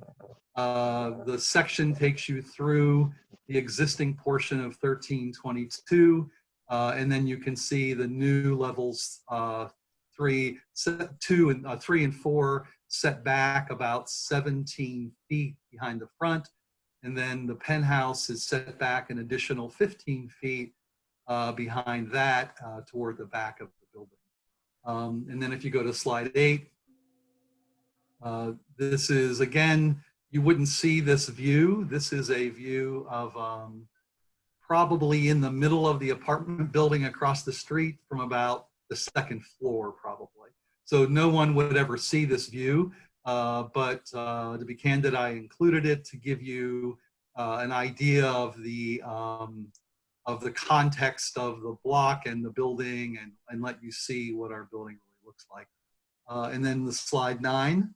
The section takes you through the existing portion of 1322. And then you can see the new levels 3, 3 and 4 set back about 17 feet behind the front. And then the penthouse is set back an additional 15 feet behind that toward the back of the building. And then if you go to slide 8, this is, again, you wouldn't see this view. This is a view of probably in the middle of the apartment building across the street from about the 2nd floor, probably. So no one would ever see this view, but to be candid, I included it to give you an idea of the context of the block and the building, and let you see what our building really looks like. And then the slide 9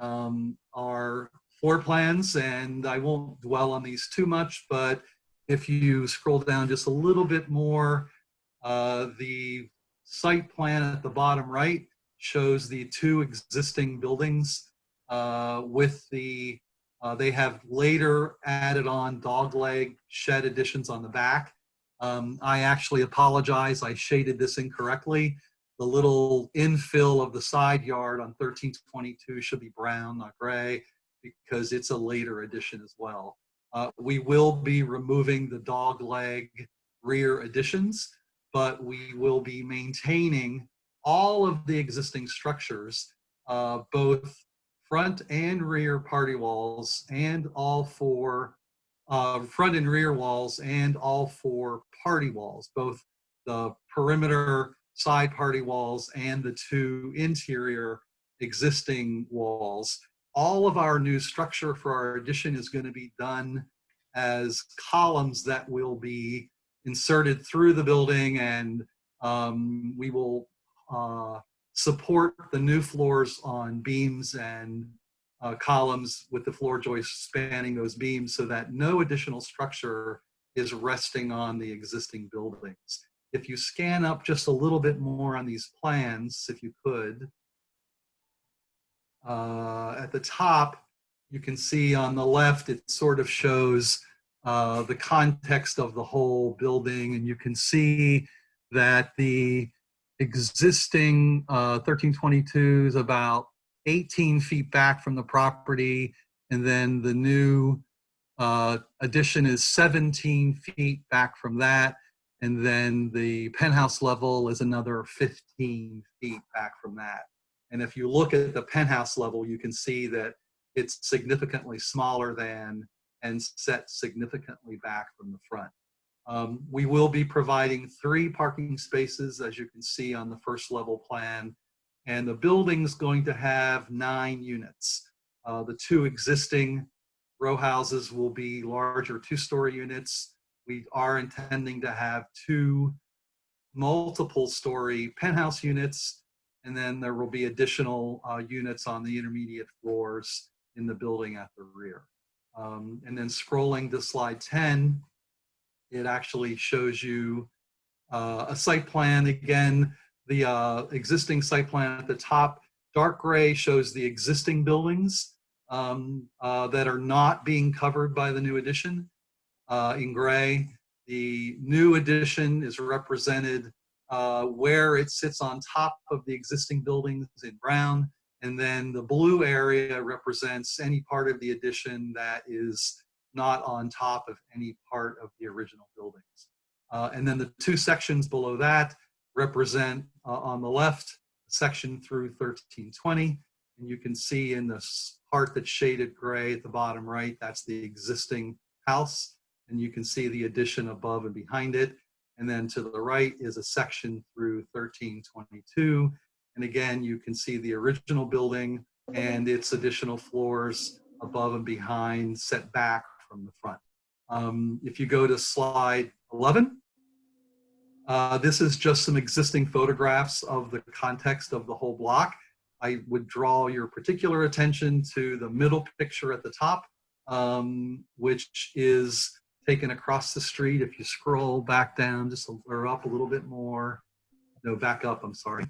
are floor plans, and I won't dwell on these too much, but if you scroll down just a little bit more, the site plan at the bottom right shows the 2 existing buildings with the, they have later added on dogleg shed additions on the back. I actually apologize, I shaded this incorrectly. The little infill of the side yard on 1322 should be brown, not gray, because it's a later addition as well. We will be removing the dogleg rear additions, but we will be maintaining all of the existing structures, both front and rear party walls, and all 4 front and rear walls, and all 4 party walls, both the perimeter side party walls and the 2 interior existing walls. All of our new structure for our addition is going to be done as columns that will be inserted through the building, and we will support the new floors on beams and columns with the floor joists spanning those beams, so that no additional structure is resting on the existing buildings. If you scan up just a little bit more on these plans, if you could, at the top, you can see on the left, it sort of shows the context of the whole building, and you can see that the existing 1322 is about 18 feet back from the property, and then the new addition is 17 feet back from that, and then the penthouse level is another 15 feet back from that. And if you look at the penthouse level, you can see that it's significantly smaller than and set significantly back from the front. We will be providing 3 parking spaces, as you can see on the first level plan, and the building's going to have 9 units. The 2 existing row houses will be larger 2-story units. We are intending to have 2 multiple-story penthouse units, and then there will be additional units on the intermediate floors in the building at the rear. And then scrolling to slide 10, it actually shows you a site plan. Again, the existing site plan at the top, dark gray, shows the existing buildings that are not being covered by the new addition. In gray, the new addition is represented where it sits on top of the existing buildings in brown, and then the blue area represents any part of the addition that is not on top of any part of the original buildings. And then the 2 sections below that represent on the left section through 1320, and you can see in this part that's shaded gray at the bottom right, that's the existing house, and you can see the addition above and behind it. And then to the right is a section through 1322. And again, you can see the original building and its additional floors above and behind, set back from the front. If you go to slide 11, this is just some existing photographs of the context of the whole block. I would draw your particular attention to the middle picture at the top, which is taken across the street. If you scroll back down just or up a little bit more, no, back up, I'm sorry.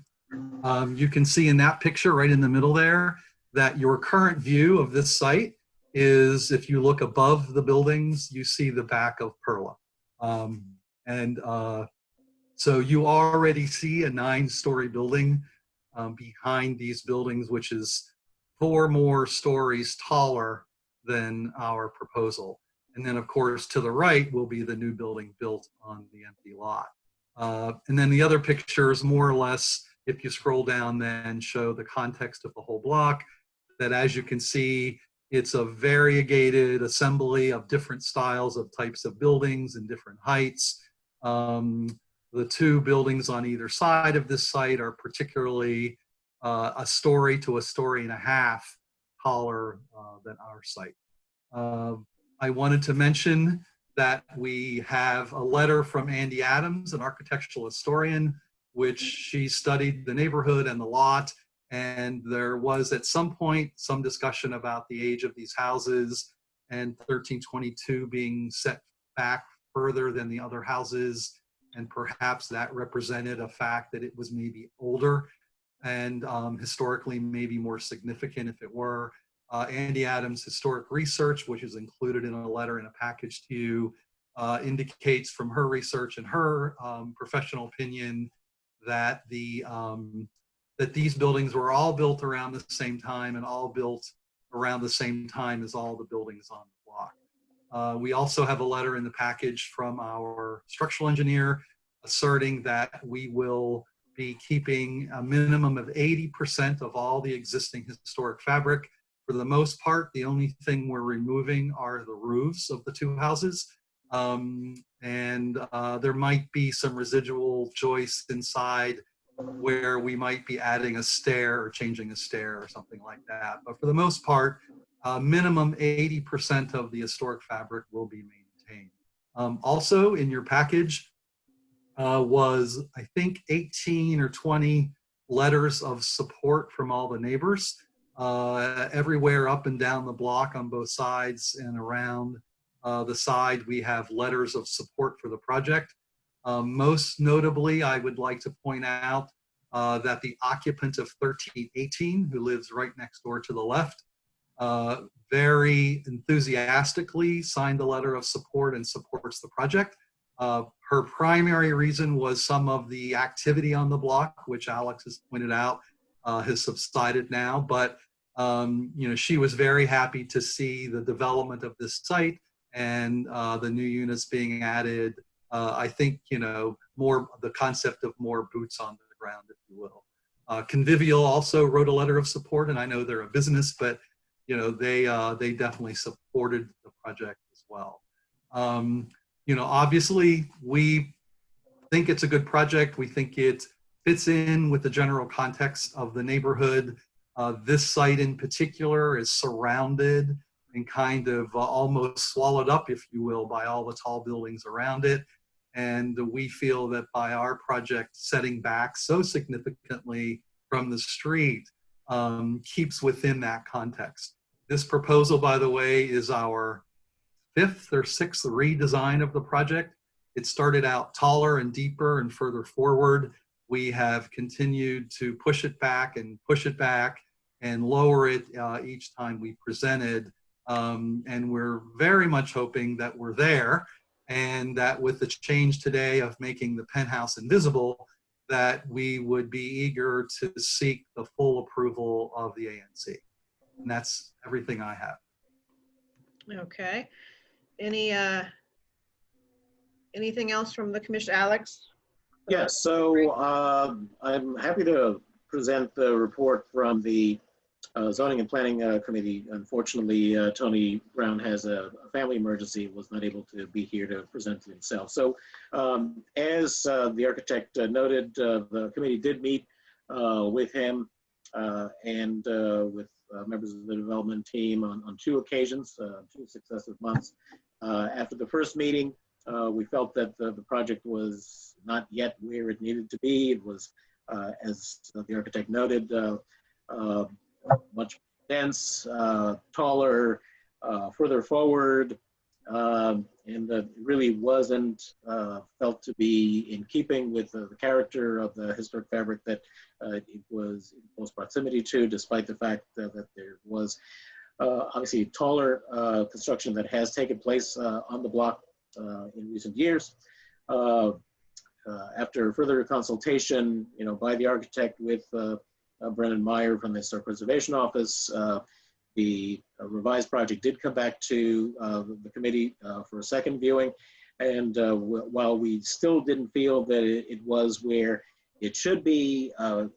You can see in that picture right in the middle there that your current view of this site is, if you look above the buildings, you see the back of Perla. So you already see a 9-story building behind these buildings, which is 4 more stories taller than our proposal. And then, of course, to the right will be the new building built on the empty lot. And then the other pictures, more or less, if you scroll down, then show the context of the whole block. That, as you can see, it's a variegated assembly of different styles of types of buildings and different heights. The 2 buildings on either side of this site are particularly a story to a story and a half taller than our site. I wanted to mention that we have a letter from Andy Adams, an architectural historian, which she studied the neighborhood and the lot. And there was at some point some discussion about the age of these houses and 1322 being set back further than the other houses. And perhaps that represented a fact that it was maybe older and historically maybe more significant if it were. Andy Adams' historic research, which is included in a letter in a package to you, indicates from her research and her professional opinion that that these buildings were all built around the same time and all built around the same time as all the buildings on the block. We also have a letter in the package from our structural engineer asserting that we will be keeping a minimum of 80% of all the existing historic fabric. For the most part, the only thing we're removing are the roofs of the 2 houses. There might be some residual joists inside where we might be adding a stair or changing a stair or something like that. But for the most part, minimum 80% of the historic fabric will be maintained. Also in your package was, I think, 18 or 20 letters of support from all the neighbors. Everywhere up and down the block on both sides and around the side, we have letters of support for the project. Most notably, I would like to point out that the occupant of 1318, who lives right next door to the left, very enthusiastically signed a letter of support and supports the project. Her primary reason was some of the activity on the block, which Alex has pointed out has subsided now, but she was very happy to see the development of this site and the new units being added. I think, more the concept of more boots on the ground, if you will. Convivial also wrote a letter of support, and I know they're a business, but they definitely supported the project as well. Obviously, we think it's a good project. We think it fits in with the general context of the neighborhood. This site in particular is surrounded and kind of almost swallowed up, if you will, by all the tall buildings around it. And we feel that by our project setting back so significantly from the street keeps within that context. This proposal, by the way, is our 5th or 6th redesign of the project. It started out taller and deeper and further forward. We have continued to push it back and lower it each time we presented. And we're very much hoping that we're there, and that with the change today of making the penthouse invisible, that we would be eager to seek the full approval of the ANC. And that's everything I have. Okay. Anything else from the commission, Alex? Yes, so I'm happy to present the report from the Zoning and Planning Committee. Unfortunately, Tony Brown has a family emergency, was not able to be here to present it himself. So as the architect noted, the committee did meet with him and with members of the development team on 2 occasions, 2 successive months. After the first meeting, we felt that the project was not yet where it needed to be. It was, as the architect noted, much dense, taller, further forward, and that really wasn't felt to be in keeping with the character of the historic fabric that it was in close proximity to, despite the fact that there was obviously taller construction that has taken place on the block in recent years. after further consultation, by the architect with Brennan Meyer from the Historic Preservation Office, the revised project did come back to the committee for a second viewing. And while we still didn't feel that it was where it should be,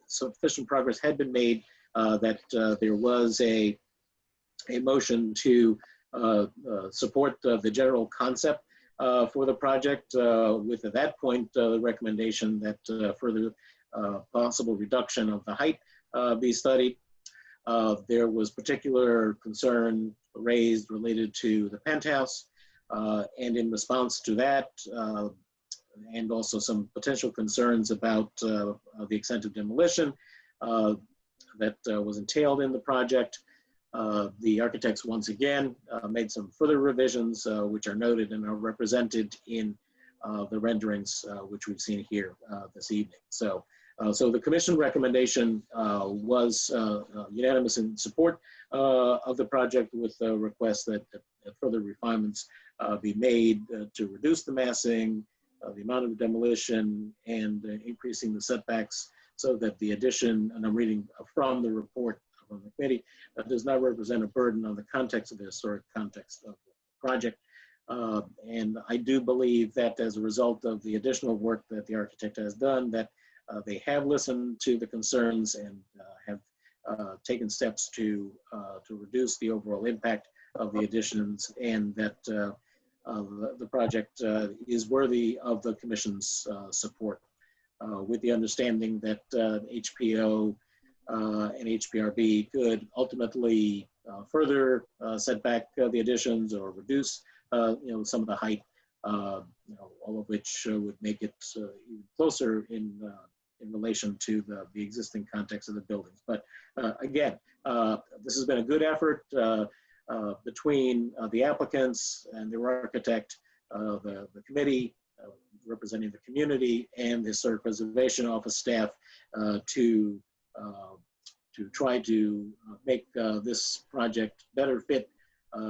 sufficient progress had been made that there was a motion to support the general concept for the project, with at that point the recommendation that further possible reduction of the height be studied. There was particular concern raised related to the penthouse, and in response to that, and also some potential concerns about the extent of demolition that was entailed in the project. The architects once again made some further revisions, which are noted and are represented in the renderings, which we've seen here this evening. So the commission recommendation was unanimous in support of the project, with the request that further refinements be made to reduce the massing, the amount of demolition, and increasing the setbacks, so that the addition, and I'm reading from the report from the committee, does not represent a burden on the context of the historic context of the project. And I do believe that as a result of the additional work that the architect has done, that they have listened to the concerns and have taken steps to reduce the overall impact of the additions, and that the project is worthy of the commission's support, with the understanding that HPO and HPRB could ultimately further set back the additions or reduce some of the height, all of which would make it even closer in relation to the existing context of the buildings. But again, this has been a good effort between the applicants and their architect, the committee representing the community, and the Historic Preservation Office staff to try to make this project better fit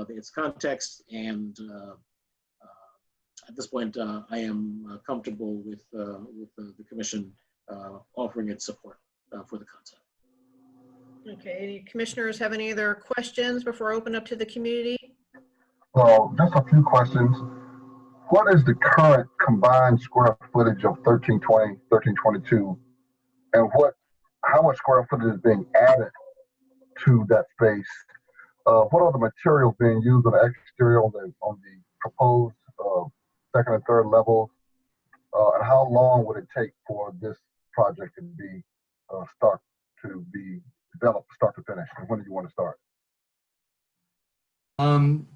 its context. And at this point, I am comfortable with the commission offering its support for the concept. Okay, any commissioners have any other questions before I open up to the community? Well, just a few questions. What is the current combined square footage of 1320, 1322, and how much square footage is being added to that space? What are the materials being used on the exterior, on the proposed second and third levels? And how long would it take for this project to be developed, start to finish? And when do you want to start? I'm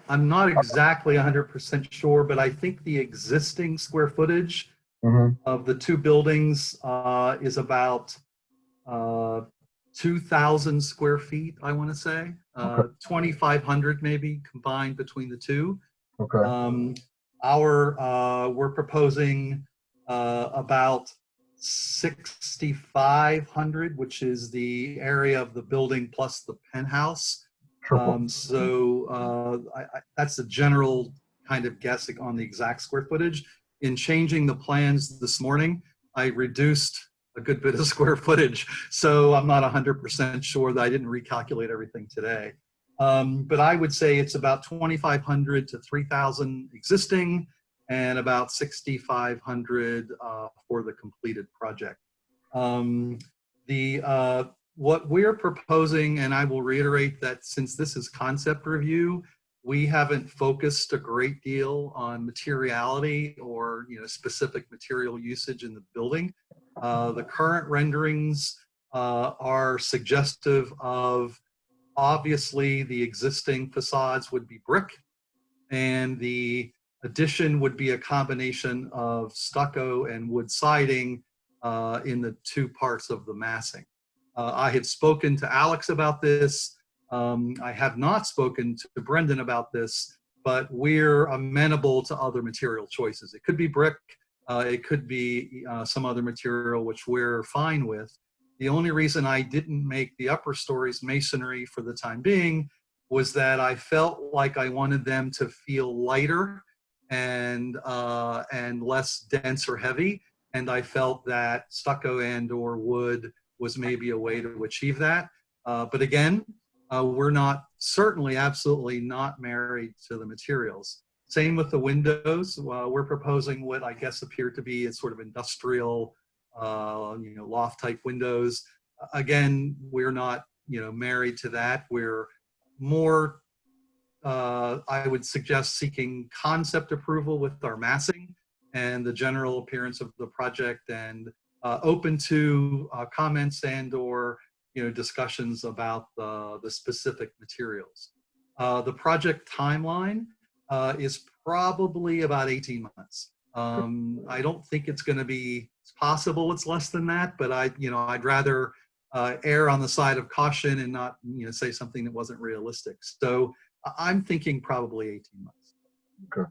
not exactly 100% sure, but I think the existing square footage of the two buildings is about 2,000 square feet, I want to say. 2,500 maybe combined between the two. Okay. We're proposing about 6,500, which is the area of the building plus the penthouse. That's a general kind of guess on the exact square footage. In changing the plans this morning, I reduced a good bit of square footage, so I'm not 100% sure. That I didn't recalculate everything today. But I would say it's about 2,500 to 3,000 existing, and about 6,500 for the completed project. What we're proposing, and I will reiterate that since this is concept review, we haven't focused a great deal on materiality or specific material usage in the building. The current renderings are suggestive of, obviously, the existing facades would be brick, and the addition would be a combination of stucco and wood siding in the two parts of the massing. I had spoken to Alex about this. I have not spoken to Brendan about this, but we're amenable to other material choices. It could be brick, it could be some other material, which we're fine with. The only reason I didn't make the upper stories masonry for the time being was that I felt like I wanted them to feel lighter and less dense or heavy. And I felt that stucco and or wood was maybe a way to achieve that. But again, we're not, certainly, absolutely not married to the materials. Same with the windows. We're proposing what I guess appear to be a sort of industrial, loft type windows. Again, we're not, married to that. We're more, I would suggest, seeking concept approval with our massing and the general appearance of the project, and open to comments and or discussions about the specific materials. The project timeline is probably about 18 months. I don't think it's going to be, it's possible it's less than that, but I'd rather err on the side of caution and not say something that wasn't realistic. So I'm thinking probably 18 months. Okay.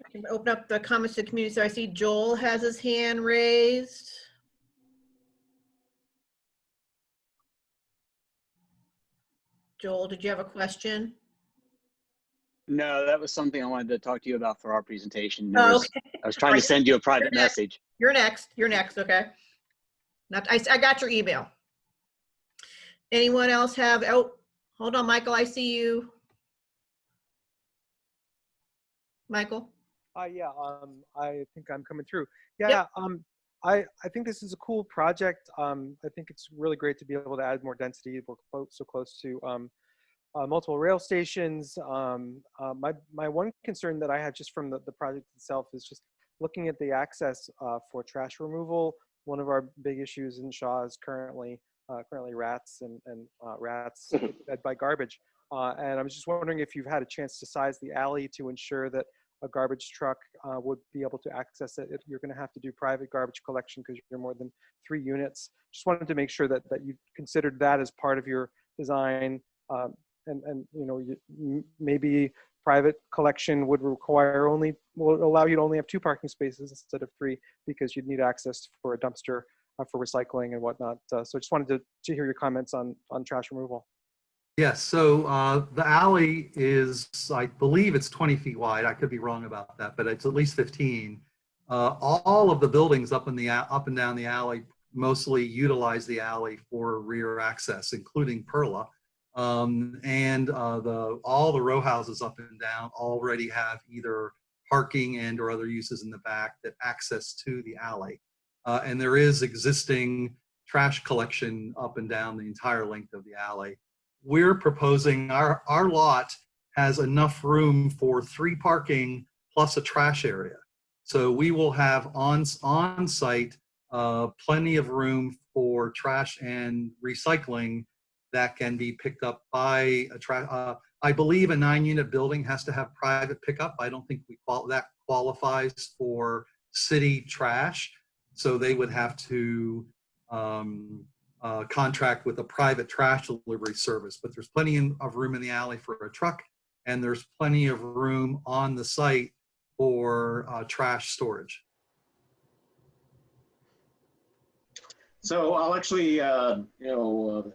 I can open up the comments to the community. So I see Joel has his hand raised. Joel, did you have a question? No, that was something I wanted to talk to you about for our presentation. Oh, okay. I was trying to send you a private You're next. message. You're next. You're next. Okay. I got your email. Anyone else have? Oh, hold on, Michael. I see you. Michael. Yeah, I think I'm coming through. Yeah, Yep. I think this is a cool project. I think it's really great to be able to add more density. We're so close to multiple rail stations. My one concern that I had just from the project itself is just looking at the access for trash removal. One of our big issues in Shaw is currently rats and rats fed by garbage. And I'm just wondering if you've had a chance to size the alley to ensure that a garbage truck would be able to access it. If you're going to have to do private garbage collection because you're more than 3 units. Just wanted to make sure that you considered that as part of your design. And maybe private collection would allow you to only have 2 parking spaces instead of 3 because you'd need access for a dumpster for recycling and whatnot. So I just wanted to hear your comments on trash removal. Yes, so the alley is, I believe it's 20 feet wide. I could be wrong about that, but it's at least 15. All of the buildings up and down the alley mostly utilize the alley for rear access, including Perla. And all the row houses up and down already have either parking and or other uses in the back that access to the alley. And there is existing trash collection up and down the entire length of the alley. We're proposing, our lot has enough room for 3 parking plus a trash area. So we will have on site plenty of room for trash and recycling that can be picked up by a trash. I believe a 9-unit building has to have private pickup. I don't think that qualifies for city trash. So they would have to contract with a private trash delivery service. But there's plenty of room in the alley for a truck, and there's plenty of room on the site for trash storage. So I'll actually,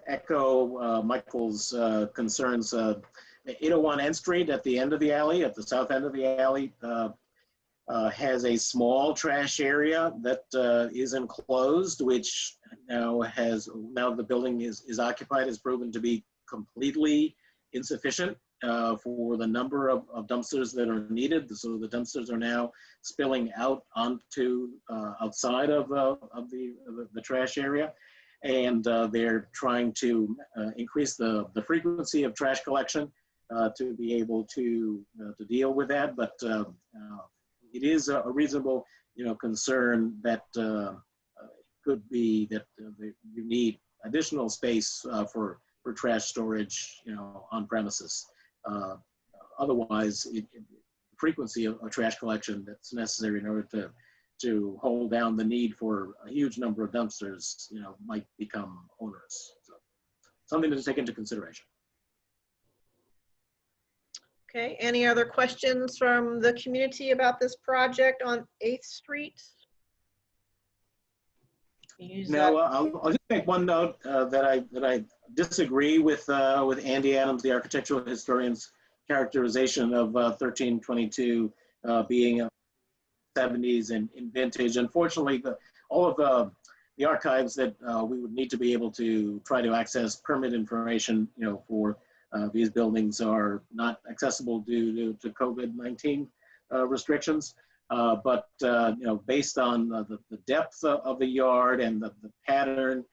echo Michael's concerns. 801 N Street at the end of the alley, at the south end of the alley, has a small trash area that is enclosed, which now the building is occupied, has proven to be completely insufficient for the number of dumpsters that are needed. So the dumpsters are now spilling out onto outside of the trash area, and they're trying to increase the frequency of trash collection to be able to deal with that. But it is a reasonable concern that could be that you need additional space for trash storage on premises. Otherwise, the frequency of trash collection that's necessary in order to hold down the need for a huge number of dumpsters, might become onerous. So, something to take into consideration. Okay, any other questions from the community about this project on 8th Street? No, I'll just make one note that I disagree with Andy Adams, the architectural historian's characterization of 1322 being 70s in vintage. Unfortunately, all of the archives that we would need to be able to try to access permit information, for these buildings are not accessible due to COVID-19 restrictions. But based on the depth of the yard and the pattern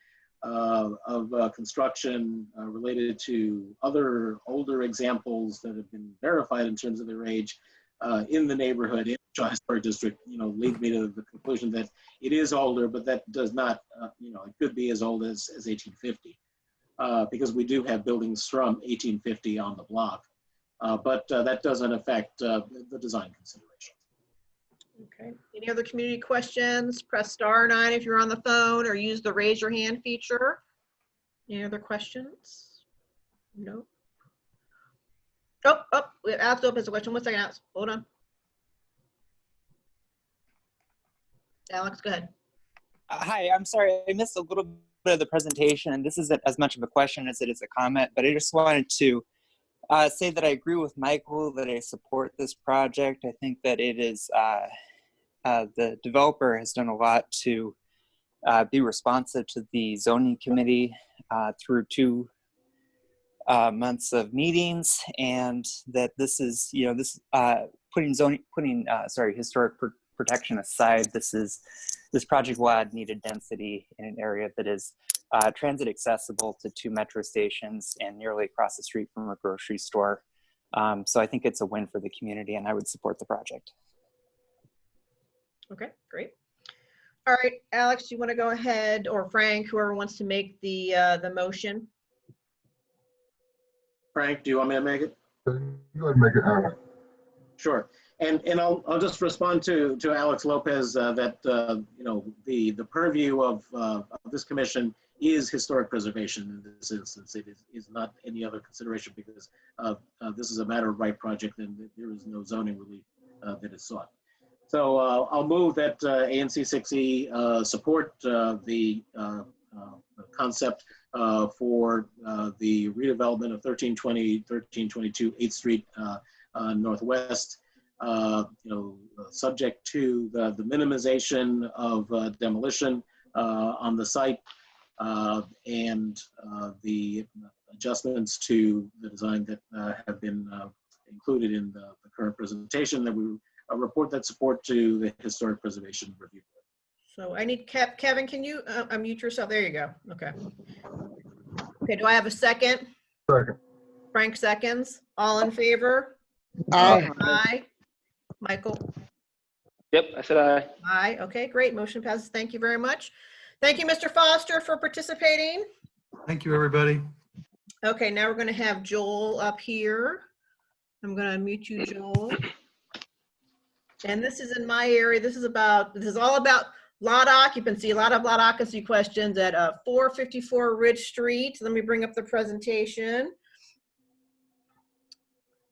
of construction related to other older examples that have been verified in terms of their age in the neighborhood, in the historic district, lead me to the conclusion that it is older, but that does not, it could be as old as 1850, because we do have buildings from 1850 on the block, but that doesn't affect the design considerations. Okay. Any other community questions? Press *9 if you're on the phone, or use the raise your hand feature. Any other questions? No. Oh, we have Alex Lopez a question. 1 second, Alex. Hold on. Alex, go ahead. Hi, I'm sorry, I missed a little bit of the presentation, and this isn't as much of a question as it is a comment, but I just wanted to say that I agree with Michael that I support this project. I think that it is, the developer has done a lot to be responsive to the zoning committee through 2 months of meetings, and that this is, putting historic protection aside, this project will add needed density in an area that is transit accessible to 2 metro stations and nearly across the street from a grocery store. So I think it's a win for the community, and I would support the project. Okay, great. All right, Alex, you want to go ahead, or Frank, whoever wants to make the motion? Frank, do you want me to make it? Go ahead and make it, Alex. Sure. And I'll just respond to Alex Lopez that the purview of this commission is historic preservation in this instance. It is not any other consideration, because this is a matter of right project and there is no zoning relief that is sought. So I'll move that ANC 6E support the concept for the redevelopment of 1320, 1322 8th Street Northwest. Subject to the minimization of demolition on the site and the adjustments to the design that have been included in the current presentation, that we report that support to the Historic Preservation Review Board. So I need Kevin, can you unmute yourself? There you go. Okay. Okay, do I have a second? Second. Frank seconds. All in favor? Aye. Aye. Michael? Yep, I said aye. Aye. Okay, great. Motion passes. Thank you very much. Thank you, Mr. Foster, for participating. Thank you, everybody. Okay, now we're going to have Joel up here. I'm going to unmute you, Joel. And this is in my area. This is all about lot occupancy, a lot of lot occupancy questions at 454 Ridge Street. Let me bring up the presentation.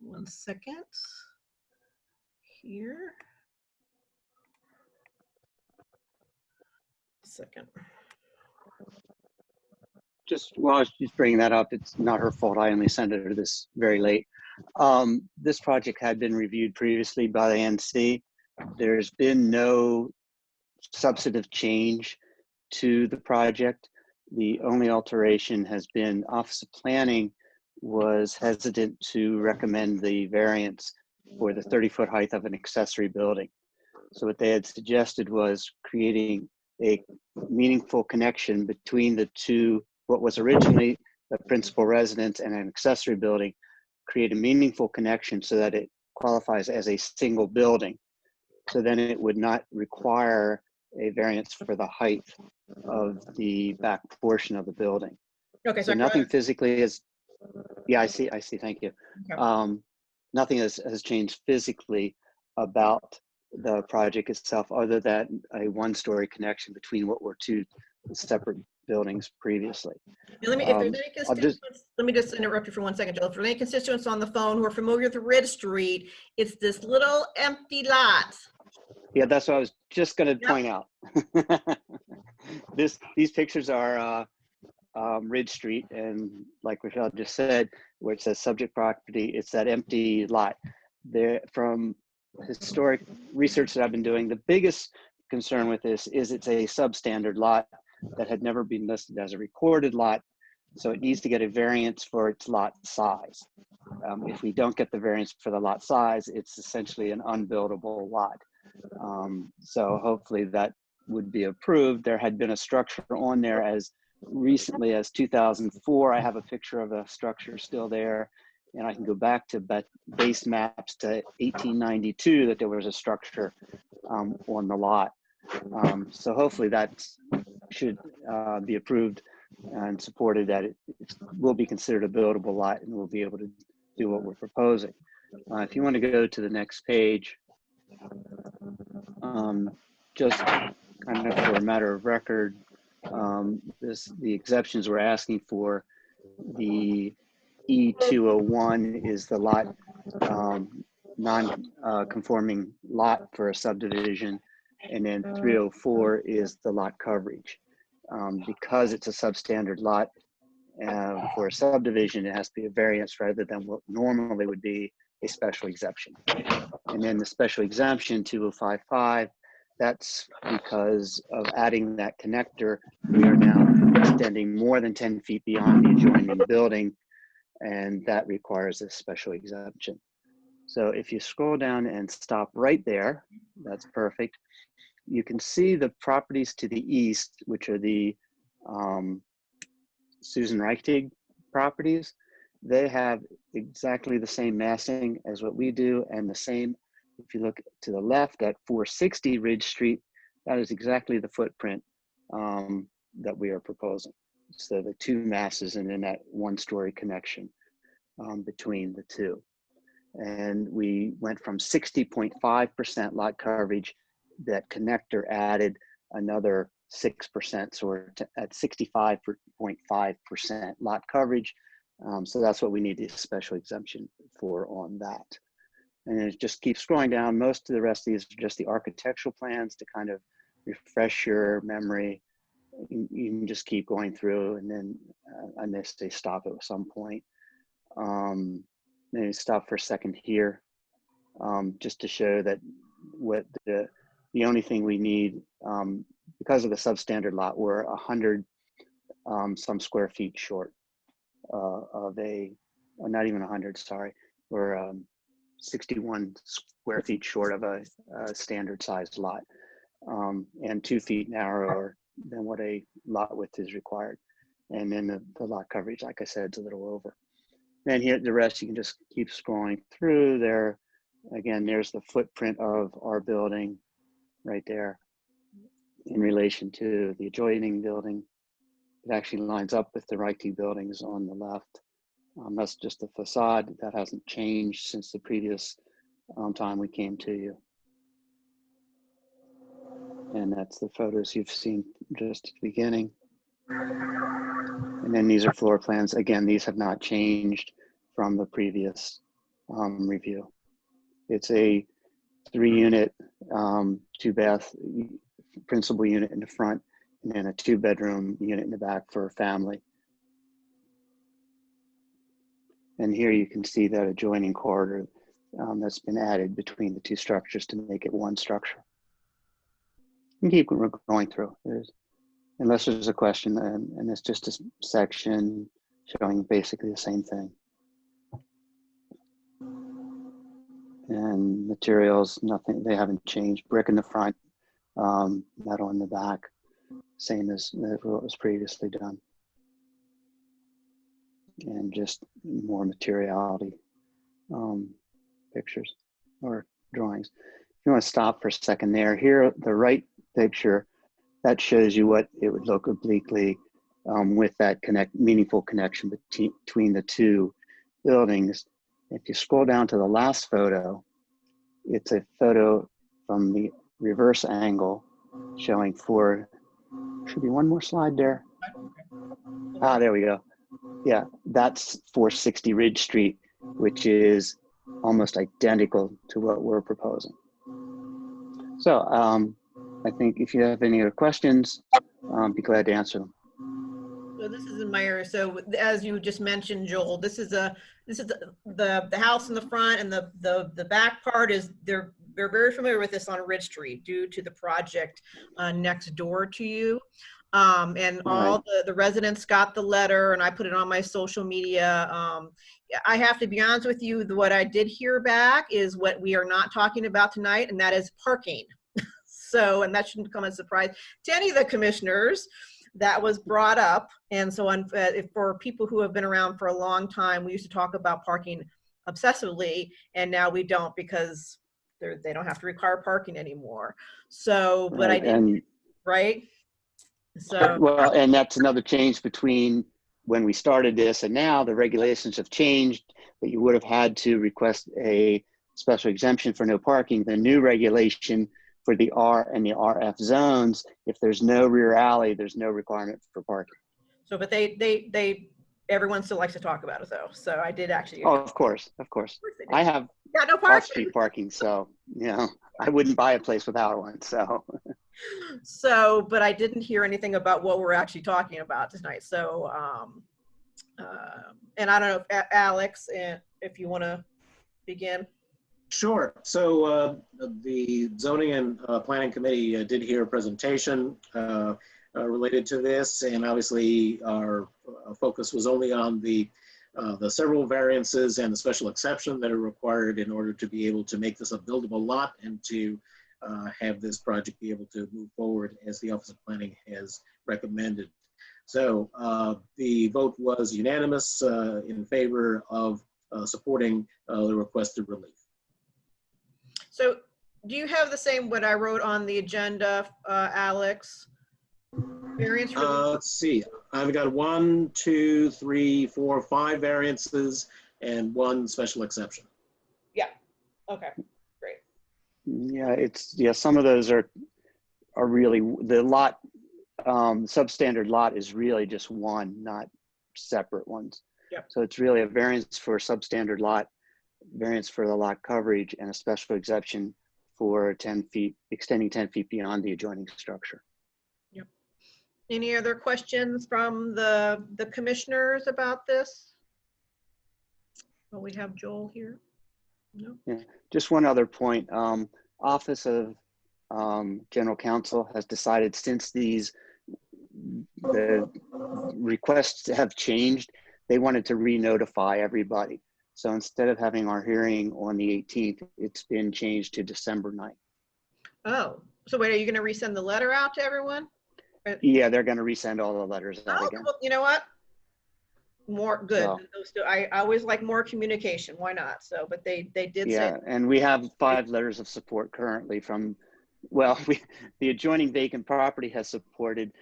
1 second. Here. Second. Just while she's bringing that up, it's not her fault. I only sent her this very late. This project had been reviewed previously by the ANC. There's been no substantive change to the project. The only alteration has been Office of Planning was hesitant to recommend the variance for the 30-foot height of an accessory building. So what they had suggested was creating a meaningful connection between the two, what was originally a principal residence and an accessory building, create a meaningful connection so that it qualifies as a single building. So then it would not require a variance for the height of the back portion of the building. Okay, so nothing physically is, yeah, I see, thank you. Okay. Nothing has changed physically about the project itself, other than a one-story connection between what were 2 separate buildings previously. Now, let me, if there's any constituents, let me just interrupt you for 1 second, Joel. For any constituents on the phone who are familiar with Ridge Street, it's this little empty lot. Yeah, that's what I was just going to point out. These pictures are Ridge Street, and like Rochelle just said, where it says subject property, it's that empty lot. There, from historic research that I've been doing, the biggest concern with this is it's a substandard lot that had never been listed as a recorded lot. So it needs to get a variance for its lot size. If we don't get the variance for the lot size, it's essentially an unbuildable lot. So hopefully that would be approved. There had been a structure on there as recently as 2004. I have a picture of a structure still there, and I can go back to base maps to 1892 that there was a structure on the lot. So hopefully that should be approved and supported, that it will be considered a buildable lot and we'll be able to do what we're proposing. If you want to go to the next page, just kind of for a matter of record, the exceptions we're asking for, the E201 is the lot, non-conforming lot for a subdivision, and then 304 is the lot coverage. Because it's a substandard lot, for a subdivision, it has to be a variance rather than what normally would be a special exemption. And then the special exemption 2055, that's because of adding that connector. We are now extending more than 10 feet beyond the adjoining building, and that requires a special exemption. So if you scroll down and stop right there, that's perfect. You can see the properties to the east, which are the Susan Reichtig properties. They have exactly the same massing as what we do, and the same, if you look to the left at 460 Ridge Street, that is exactly the footprint that we are proposing. So the two masses and then that one-story connection between the two. And we went from 60.5% lot coverage. That connector added another 6%, so we're at 65.5% lot coverage. So that's what we need the special exemption for on that. And it just keeps scrolling down. Most of the rest of these are just the architectural plans to kind of refresh your memory. You can just keep going through, and then unless they stop at some point. Maybe stop for a second here, just to show that what the only thing we need, because of the substandard lot, we're 100 some square feet short of a, or not even 100, sorry, we're 61 square feet short of a standard sized lot, and 2 feet narrower than what a lot width is required. And then the lot coverage, like I said, is a little over. And here, the rest, you can just keep scrolling through there. Again, there's the footprint of our building right there in relation to the adjoining building. It actually lines up with the Reichtig buildings on the left. That's just the facade. That hasn't changed since the previous time we came to you. And that's the photos you've seen just at the beginning. And then these are floor plans. Again, these have not changed from the previous review. It's a 3-unit, 2-bath principal unit in the front, and then a 2-bedroom unit in the back for a family. And here you can see that adjoining corridor that's been added between the two structures to make it one structure. You can keep going through. Unless there's a question, and it's just a section showing basically the same thing. And materials, nothing, they haven't changed. Brick in the front, metal in the back, same as what was previously done. And just more materiality pictures or drawings. If you want to stop for a second there, here, the right picture, that shows you what it would look obliquely with that meaningful connection between the two buildings. If you scroll down to the last photo, it's a photo from the reverse angle showing should be one more slide there. Ah, there we go. Yeah, that's 460 Ridge Street, which is almost identical to what we're proposing. So I think if you have any other questions, I'd be glad to answer them. So this is in my area. So as you just mentioned, Joel, this is the house in the front, and the back part is they're very familiar with this on Ridge Street due to the project next door to you. And all the residents got the letter, and I put it on my social media. I have to be honest with you, what I did hear back is what we are not talking about tonight, and that is parking. So, and that shouldn't come as a surprise to any of the commissioners. That was brought up. And so for people who have been around for a long time, we used to talk about parking obsessively, and now we don't, because they don't have to require parking anymore. So, but I didn't, right? So, well, and that's another change between when we started this and now. The regulations have changed, but you would have had to request a special exemption for no parking. The new regulation for the R and the RF zones, if there's no rear alley, there's no requirement for parking. so, but everyone still likes to talk about it though. So I did actually. Oh, of course. I have no parking. off-street parking, so, you know, I wouldn't buy a place without one, so. So, but I didn't hear anything about what we're actually talking about tonight. So, and I don't know if Alex, if you want to begin. Sure. So the Zoning and Planning Committee did hear a presentation related to this, and obviously our focus was only on the several variances and the special exception that are required in order to be able to make this a buildable lot and to have this project be able to move forward as the Office of Planning has recommended. So the vote was unanimous in favor of supporting the requested relief. So do you have the same, what I wrote on the agenda, Alex? Variance relief? Let's see. I've got 1, 2, 3, 4, 5 variances and 1 special exception. Yeah. Okay. Great. Yeah, some of those are really, the lot, substandard lot is really just one, not separate ones. Yep. So it's really a variance for substandard lot, variance for the lot coverage, and a special exception for 10 feet, extending 10 feet beyond the adjoining structure. Yep. Any other questions from the commissioners about this? Well, we have Joel here. No. Yeah, just one other point. Office of General Counsel has decided, since the requests have changed, they wanted to re-notify everybody. So instead of having our hearing on the 18th, it's been changed to December 9th. Oh, so wait, are you going to resend the letter out to everyone? Yeah, they're going to resend all the letters out again. Well, you know what? More good. So, Those two, I always like more communication. Why not? So, but they did say. Yeah, and we have 5 letters of support currently from, well, the adjoining vacant property has supported.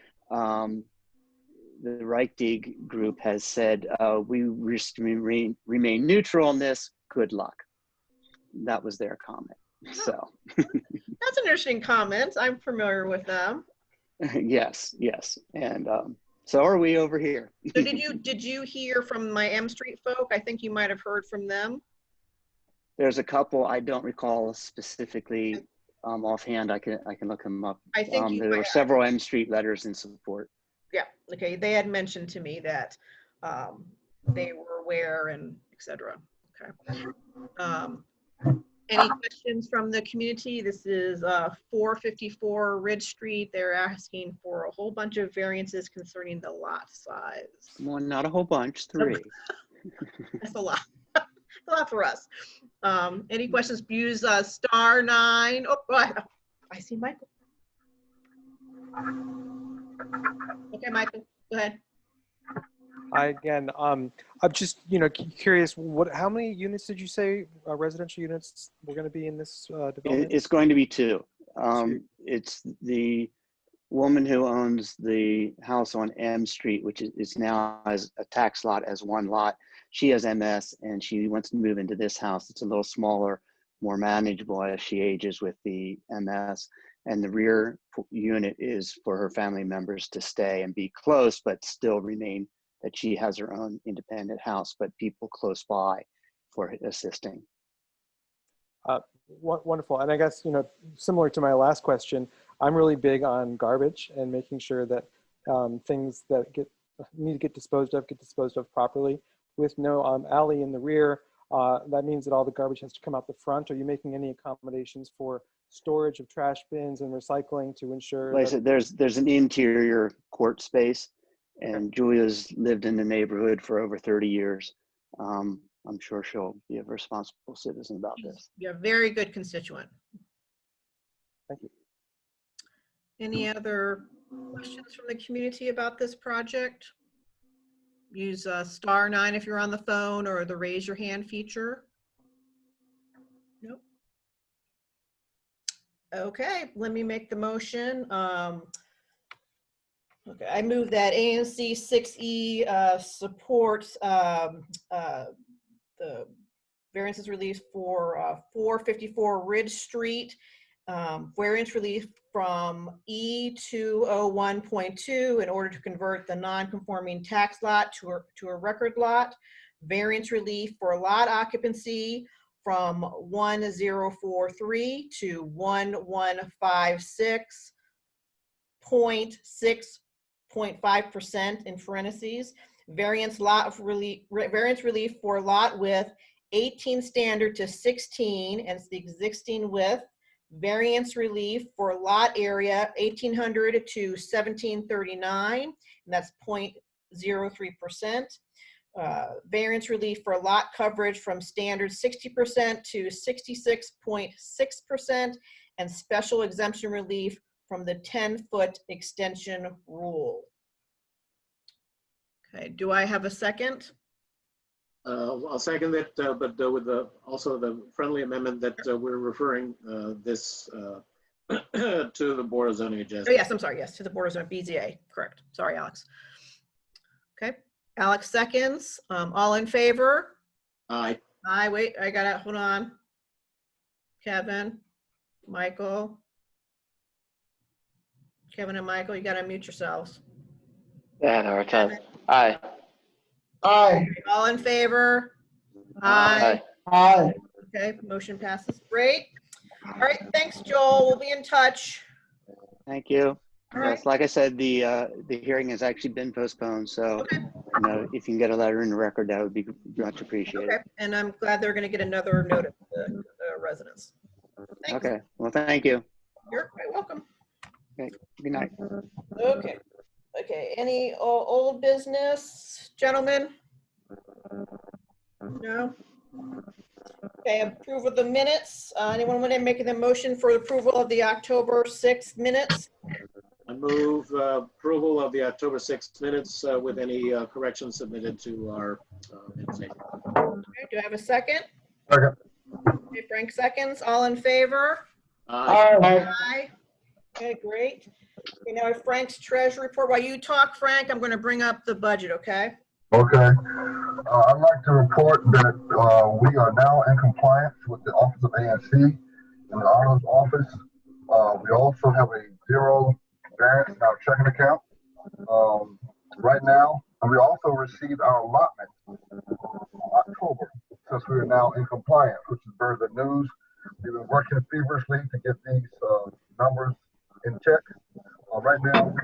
The Reichdig group has said, we remain neutral on this, good luck. That was their comment, so. That's an interesting comment. I'm familiar with them. Yes, and so are we over here. So did you hear from my M Street folk? I think you might have heard from them. There's a couple, I don't recall specifically offhand. I can look them up. I think there were several M Street letters in support. Yeah, okay, they had mentioned to me that they were aware and etc. Okay. Any questions from the community? This is 454 Ridge Street. They're asking for a whole bunch of variances concerning the lot size. Well, not a whole bunch, 3. That's a lot. That's a lot for us. Any questions? Use *9. Oh, I see Michael. Okay, Michael, go ahead. Again, I'm just curious. How many units did you say residential units were going to be in this development? It's going to be 2. It's the woman who owns the house on M Street, which is now as a tax lot as 1 lot. She has MS and she wants to move into this house. It's a little smaller, more manageable as she ages with the MS. And the rear unit is for her family members to stay and be close, but still remain that she has her own independent house, but people close by for assisting. Wonderful. And I guess, similar to my last question, I'm really big on garbage and making sure that things that get need to get disposed of properly. With no alley in the rear, that means that all the garbage has to come out the front. Are you making any accommodations for storage of trash bins and recycling to ensure Like I that? said, there's an interior court space, and Julia's lived in the neighborhood for over 30 years. I'm sure she'll be a responsible citizen about this. You're a very good constituent. Thank you. Any other questions from the community about this project? Use *9 if you're on the phone, or the raise your hand feature. Nope. Okay, let me make the motion. Okay, I move that ANC 6E supports the variances relief for 454 Ridge Street, variance relief from E201.2 in order to convert the non-conforming tax lot to a record lot, variance relief for lot occupancy from 1043 to 1156.6.5% in parentheses, variance relief for lot width 18 standard to 16, and it's the existing width, variance relief for lot area 1800 to 1739, and that's 0.03%. Variance relief for lot coverage from standard 60% to 66.6%, and special exemption relief from the 10-foot extension rule. Okay, do I have a second? I'll second it, but with also the friendly amendment that we're referring this to the Board of Zoning Adjustment. Oh, yes, I'm sorry. Yes, to the Board of Zoning, BZA. Correct. Sorry, Alex. Okay, Alex seconds. All in favor? Aye. Aye. Wait, I gotta hold on. Kevin, Michael. Kevin and Michael, you gotta mute yourselves. Yeah, no, our time. Aye. Aye. All in favor? Aye. Aye. Okay, motion passes. Great. All right, thanks, Joel. We'll be in touch. Thank you. All right. Yes, like I said, the hearing has actually been postponed, so Okay. you know, if you can get a letter in the record, that would be much appreciated. Okay, and I'm glad they're gonna get another notice to the residents. Thanks. Okay, well, thank you. You're quite welcome. Okay, good night. Okay. Okay, any old business, gentlemen? No? Okay, approval of the minutes. Anyone want to make the motion for approval of the October 6th minutes? I move approval of the October 6th minutes with any corrections submitted to our minutes. Okay, do I have a second? Second. Okay, Frank seconds. All in favor? Aye. Aye. Okay, great. Okay, now Frank's treasury report. While you talk, Frank, I'm going to bring up the budget, okay? Okay. I'd like to report that we are now in compliance with the Office of ANC in the Autos office. We also have a zero variance in our checking account right now, and we also received our allotment in October, since we are now in compliance, which is very good news. We've been working feverishly to get these numbers in check. Right now,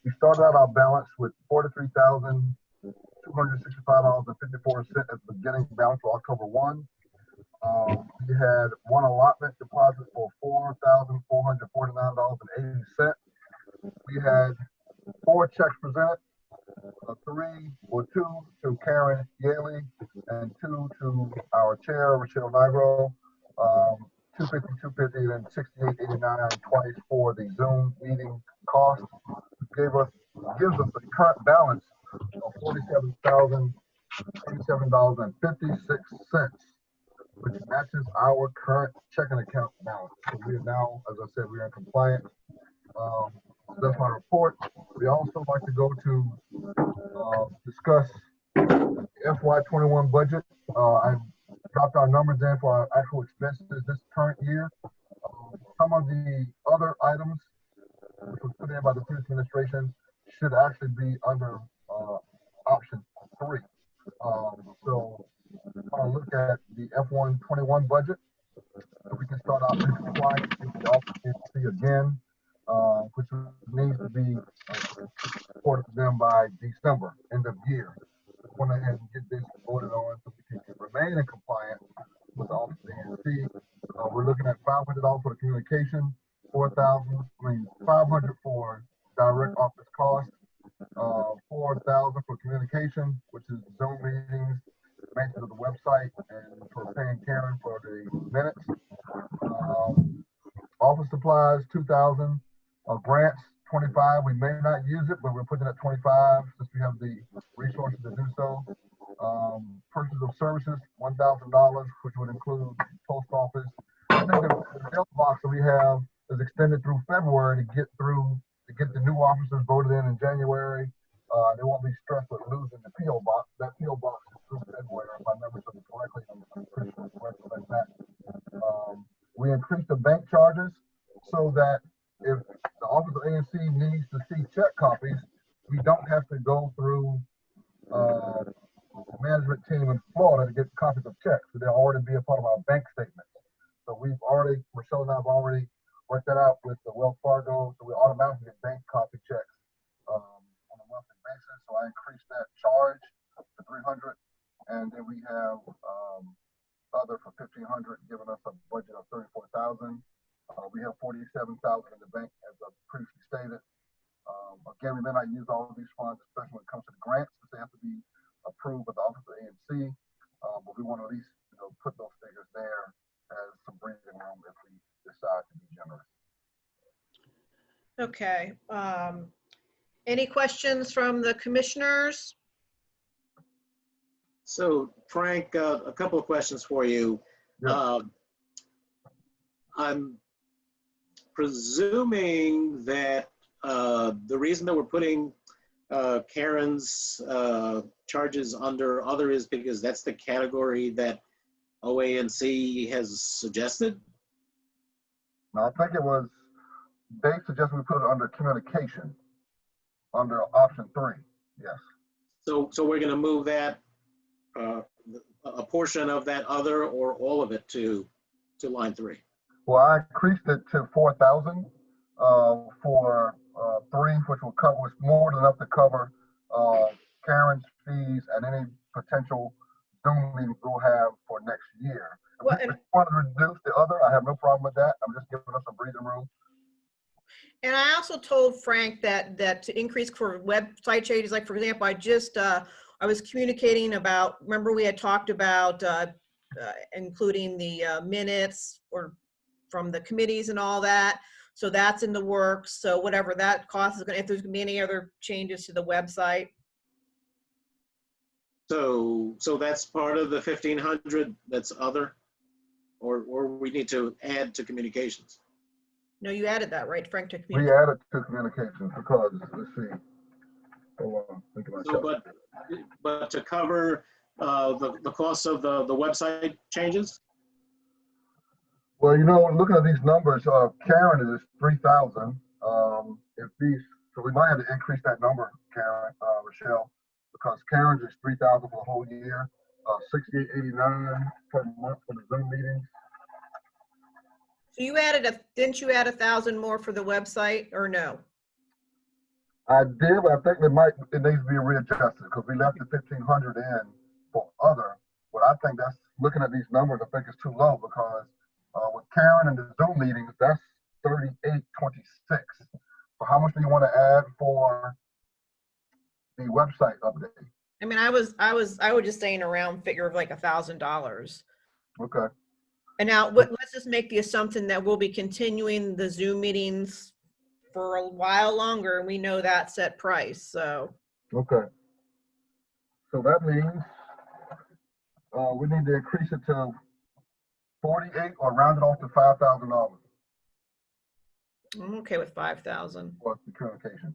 we started out our balance with $43,265.54 at the beginning balance for October 1. We had one allotment deposit for $4,449.80. We had 4 checks presented, 2 to Karen Yaley and 2 to our chair, Rochelle Nigro. 250, 250, and then 68.89 twice for the Zoom meeting cost. Gives us a current balance of $47,087.56, which matches our current checking account balance. So we are now, as I said, we are in compliance. That's my report. We also like to go to discuss FY21 budget. I dropped our numbers in for our actual expenses this current year. Some of the other items which was put in by the previous administration should actually be under option 3. So I want to look at the F121 budget. So we can start out in compliance with the office again, which needs to be report it to them by December, end of year. Went ahead and get this voted on so we can remain in compliance with the Office of the ANC. We're looking at $500 for the communication, 500 for direct office costs, 4,000 for communication, which is Zoom meetings, maintenance of the website, and for paying Karen for the minutes. Office supplies, 2,000. Grants, 25. We may not use it, but we're putting it at 25 since we have the resources to do so. Purchase of services, $1,000, which would include post office. I think the mailbox that we have is extended through February to get the new officers voted in January. They won't be stressed with losing the PO box. That PO box is through February, if I remember something correctly. I'm pretty sure it's correct like that. We increased the bank charges so that if the Office of ANC needs to see check copies, we don't have to go through the management team in Florida to get copies of checks. So they'll already be a part of our bank statements. So Michelle and I have already worked that out with the Wells Fargo, so we automatically get bank copy checks on a monthly basis. So I increased that charge to $300, and then we have other for $1,500, giving us a budget of $34,000. We have $47,000 in the bank, as I previously stated. Again, we may not use all of these funds, especially when it comes to the grants, because they have to be approved by the Office of ANC. But we want to at least put those figures there as some breathing room if we decide to be generous. Okay. Any questions from the commissioners? So Frank, a couple of questions for you. Yeah. I'm presuming that the reason that we're putting Karen's charges under other is because that's the category that OANC has suggested? Now, I think they suggested we put it under communication, under option 3, yes. So we're going to move that, a portion of that other or all of it to line 3? Well, I increased it to 4,000 for 3, which will cover, was more than enough to cover Karen's fees and any potential Zoom meetings we'll have for next year. Well, If we want to reduce the other, I have no problem with that. I'm just giving us some breathing room. And I also told Frank that to increase for website changes, like for example, I was communicating about, remember we had talked about including the minutes or from the committees and all that. So that's in the works. So whatever that cost is going to, if there's going to be any other changes to the website. So that's part of the 1,500 that's other, or we need to add to communications? No, you added that, right, Frank, to We communication? added to communications because, let's see. Hold on, think about So, but to cover the cost of the website changes? Well, looking at these numbers, Karen is 3,000. So we might have to increase that number, Karen, Rochelle, because Karen's is 3,000 for the whole year, 68.89 per month for the Zoom meetings. So you didn't you add 1,000 more for the website or no? I did, but I think it needs to be readjusted because we left the 1,500 in for other. But I think looking at these numbers, I think it's too low because with Karen and the Zoom meetings, that's 38.26. So how much do you want to add for the website update? I mean, I was just saying a round figure of like $1,000. Okay. And now let's just make the assumption that we'll be continuing the Zoom meetings for a while longer, and we know that set price, so. Okay. So that means we need to increase it to 48 or round it off to $5,000 I'm okay with 5,000. plus the communication.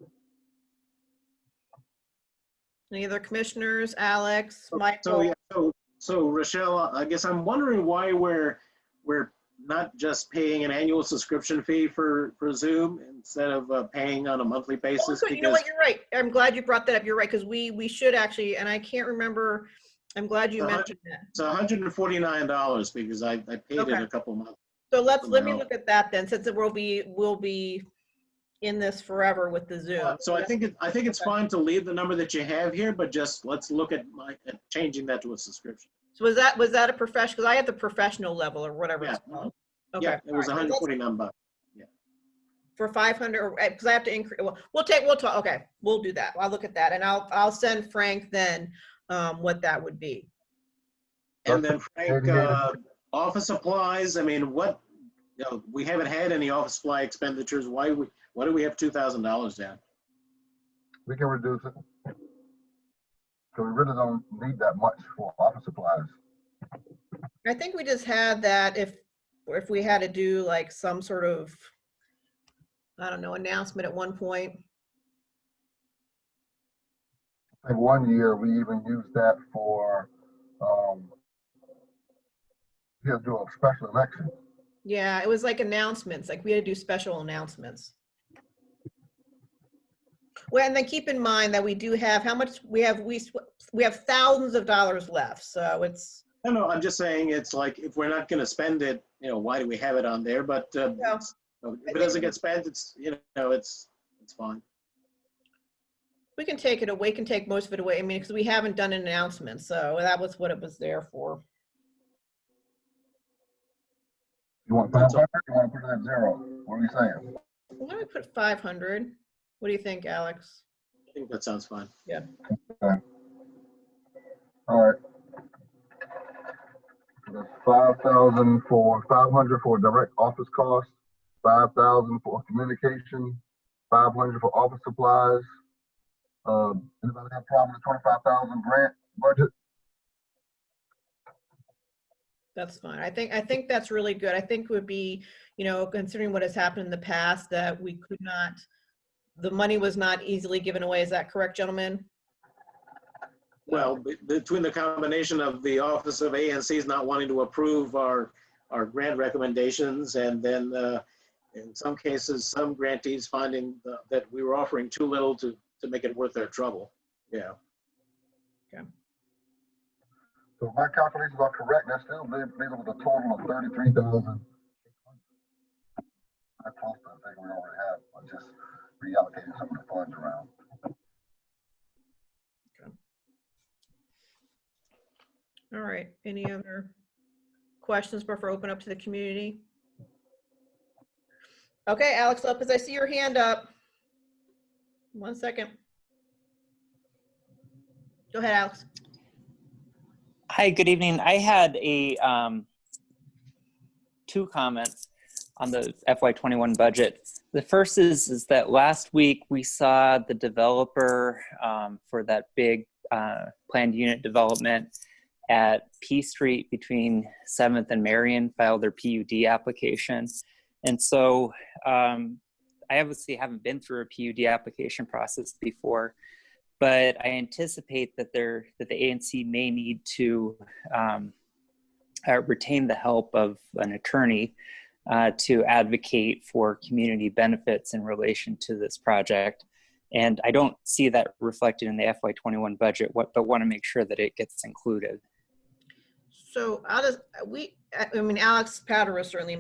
Any other commissioners? Alex, Michael? So Rochelle, I guess I'm wondering why we're not just paying an annual subscription fee for Zoom instead of paying on a monthly basis. Also, you know what, you're right. I'm glad you brought that up. You're right, because we should actually, and I can't remember, I'm glad you mentioned that. It's $149 because I paid it a couple months. So let me look at that then, since we'll be in this forever with the Zoom. So I think it's fine to leave the number that you have here, but just let's look at changing that to a subscription. So was that a professional? Because I had the professional level or whatever it's called. Okay. Yeah, it was all right. $149. For 500, because I have to increase. Well, we'll talk. Okay, we'll do that. I'll look at that, and I'll send Frank then what that would be. And then Frank, office supplies. I mean, we haven't had any office supply expenditures. Why do we have $2,000 down? We can reduce it. So we really don't need that much for office supplies. I think we just had that if we had to do like some sort of, I don't know, announcement at one point. I think one year we even used that for, we had to do a special election. Yeah, it was like announcements, like we had to do special announcements. Well, and then keep in mind that we do have, how much we have thousands of dollars left, so it's. No, I'm just saying it's like, if we're not gonna spend it, why do we have it on there? But if it doesn't get spent, it's, it's fine. We can take it away, can take most of it away. I mean, because we haven't done an announcement, so that was what it was there for. You want 500? You want to put it at 0? What are we saying? Why don't we put 500? What do you think, Alex? I think that sounds fine. Yeah. Okay. All right. So that's 500 for direct office costs, 5,000 for communication, 500 for office supplies. Anybody have a problem with the 25,000 grant budget? That's fine. I think that's really good. I think would be, considering what has happened in the past, that we could not, the money was not easily given away. Is that correct, gentlemen? Well, between the combination of the Office of ANCs not wanting to approve our grant recommendations, and then in some cases, some grantees finding that we were offering too little to make it worth their trouble. Yeah. Okay. So if my calculations are correct, that still leaves us with a total of 33,000. That's close to the thing we already have. I'm just reallocating some of the funds around. All right. Any other questions before I open up to the community? Okay, Alex Lopez, I see your hand up. 1 second. Go ahead, Alex. Hi, good evening. I had two comments on the FY21 budget. The first is that last week we saw the developer for that big planned unit development at P Street between 7th and Marion filed their PUD application. And so I obviously haven't been through a PUD application process before, but I anticipate that the ANC may need to retain the help of an attorney to advocate for community benefits in relation to this project. And I don't see that reflected in the FY21 budget, but want to make sure that it gets included. So Alex Powder is certainly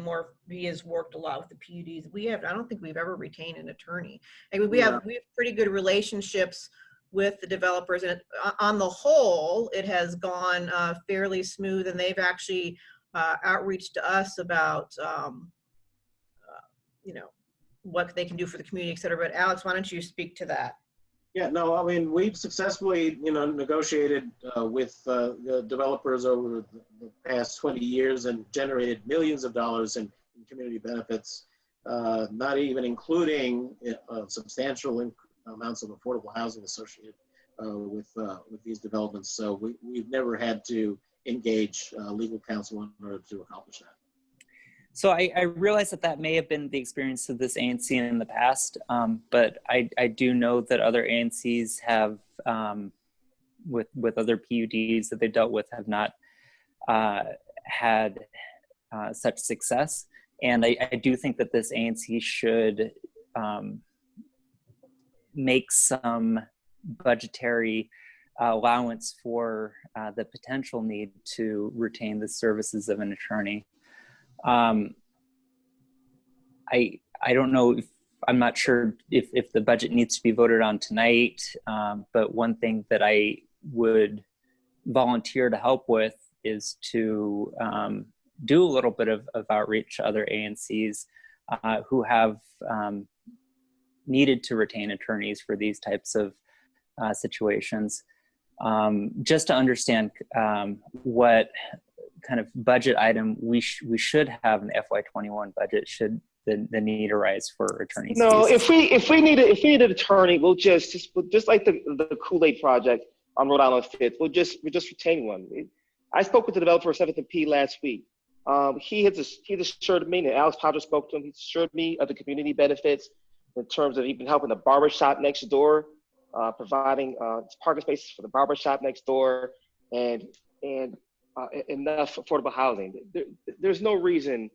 he has worked a lot with the PUDs. I don't think we've ever retained an attorney. I mean, we have pretty good relationships with the developers, and on the whole, it has gone fairly smooth, and they've actually outreached to us about, what they can do for the community, et cetera. But Alex, why don't you speak to that? Yeah, no, I mean, we've successfully, negotiated with the developers over the past 20 years and generated millions of dollars in community benefits, not even including substantial amounts of affordable housing associated with these developments. So we've never had to engage legal counsel in order to accomplish that. So I realize that may have been the experience of this ANC in the past, but I do know that other ANCs have, with other PUDs that they dealt with, have not had such success. And I do think that this ANC should make some budgetary allowance for the potential need to retain the services of an attorney. I don't know I'm not sure if the budget needs to be voted on tonight, but one thing that I would volunteer to help with is to do a little bit of outreach to other ANCs who have needed to retain attorneys for these types of situations, just to understand what kind of budget item we should have in the FY21 budget should the need arise for attorneys. No, fees. if we need an attorney, we'll just like the Kool-Aid project on Rhode Island 5th, we'll just retain one. I spoke with the developer of 7th and P last week. He assured me, and Alex Potter spoke to him, he assured me of the community benefits in terms of even helping the barbershop next door, providing parking spaces for the barbershop next door, and enough affordable housing. There's no reason.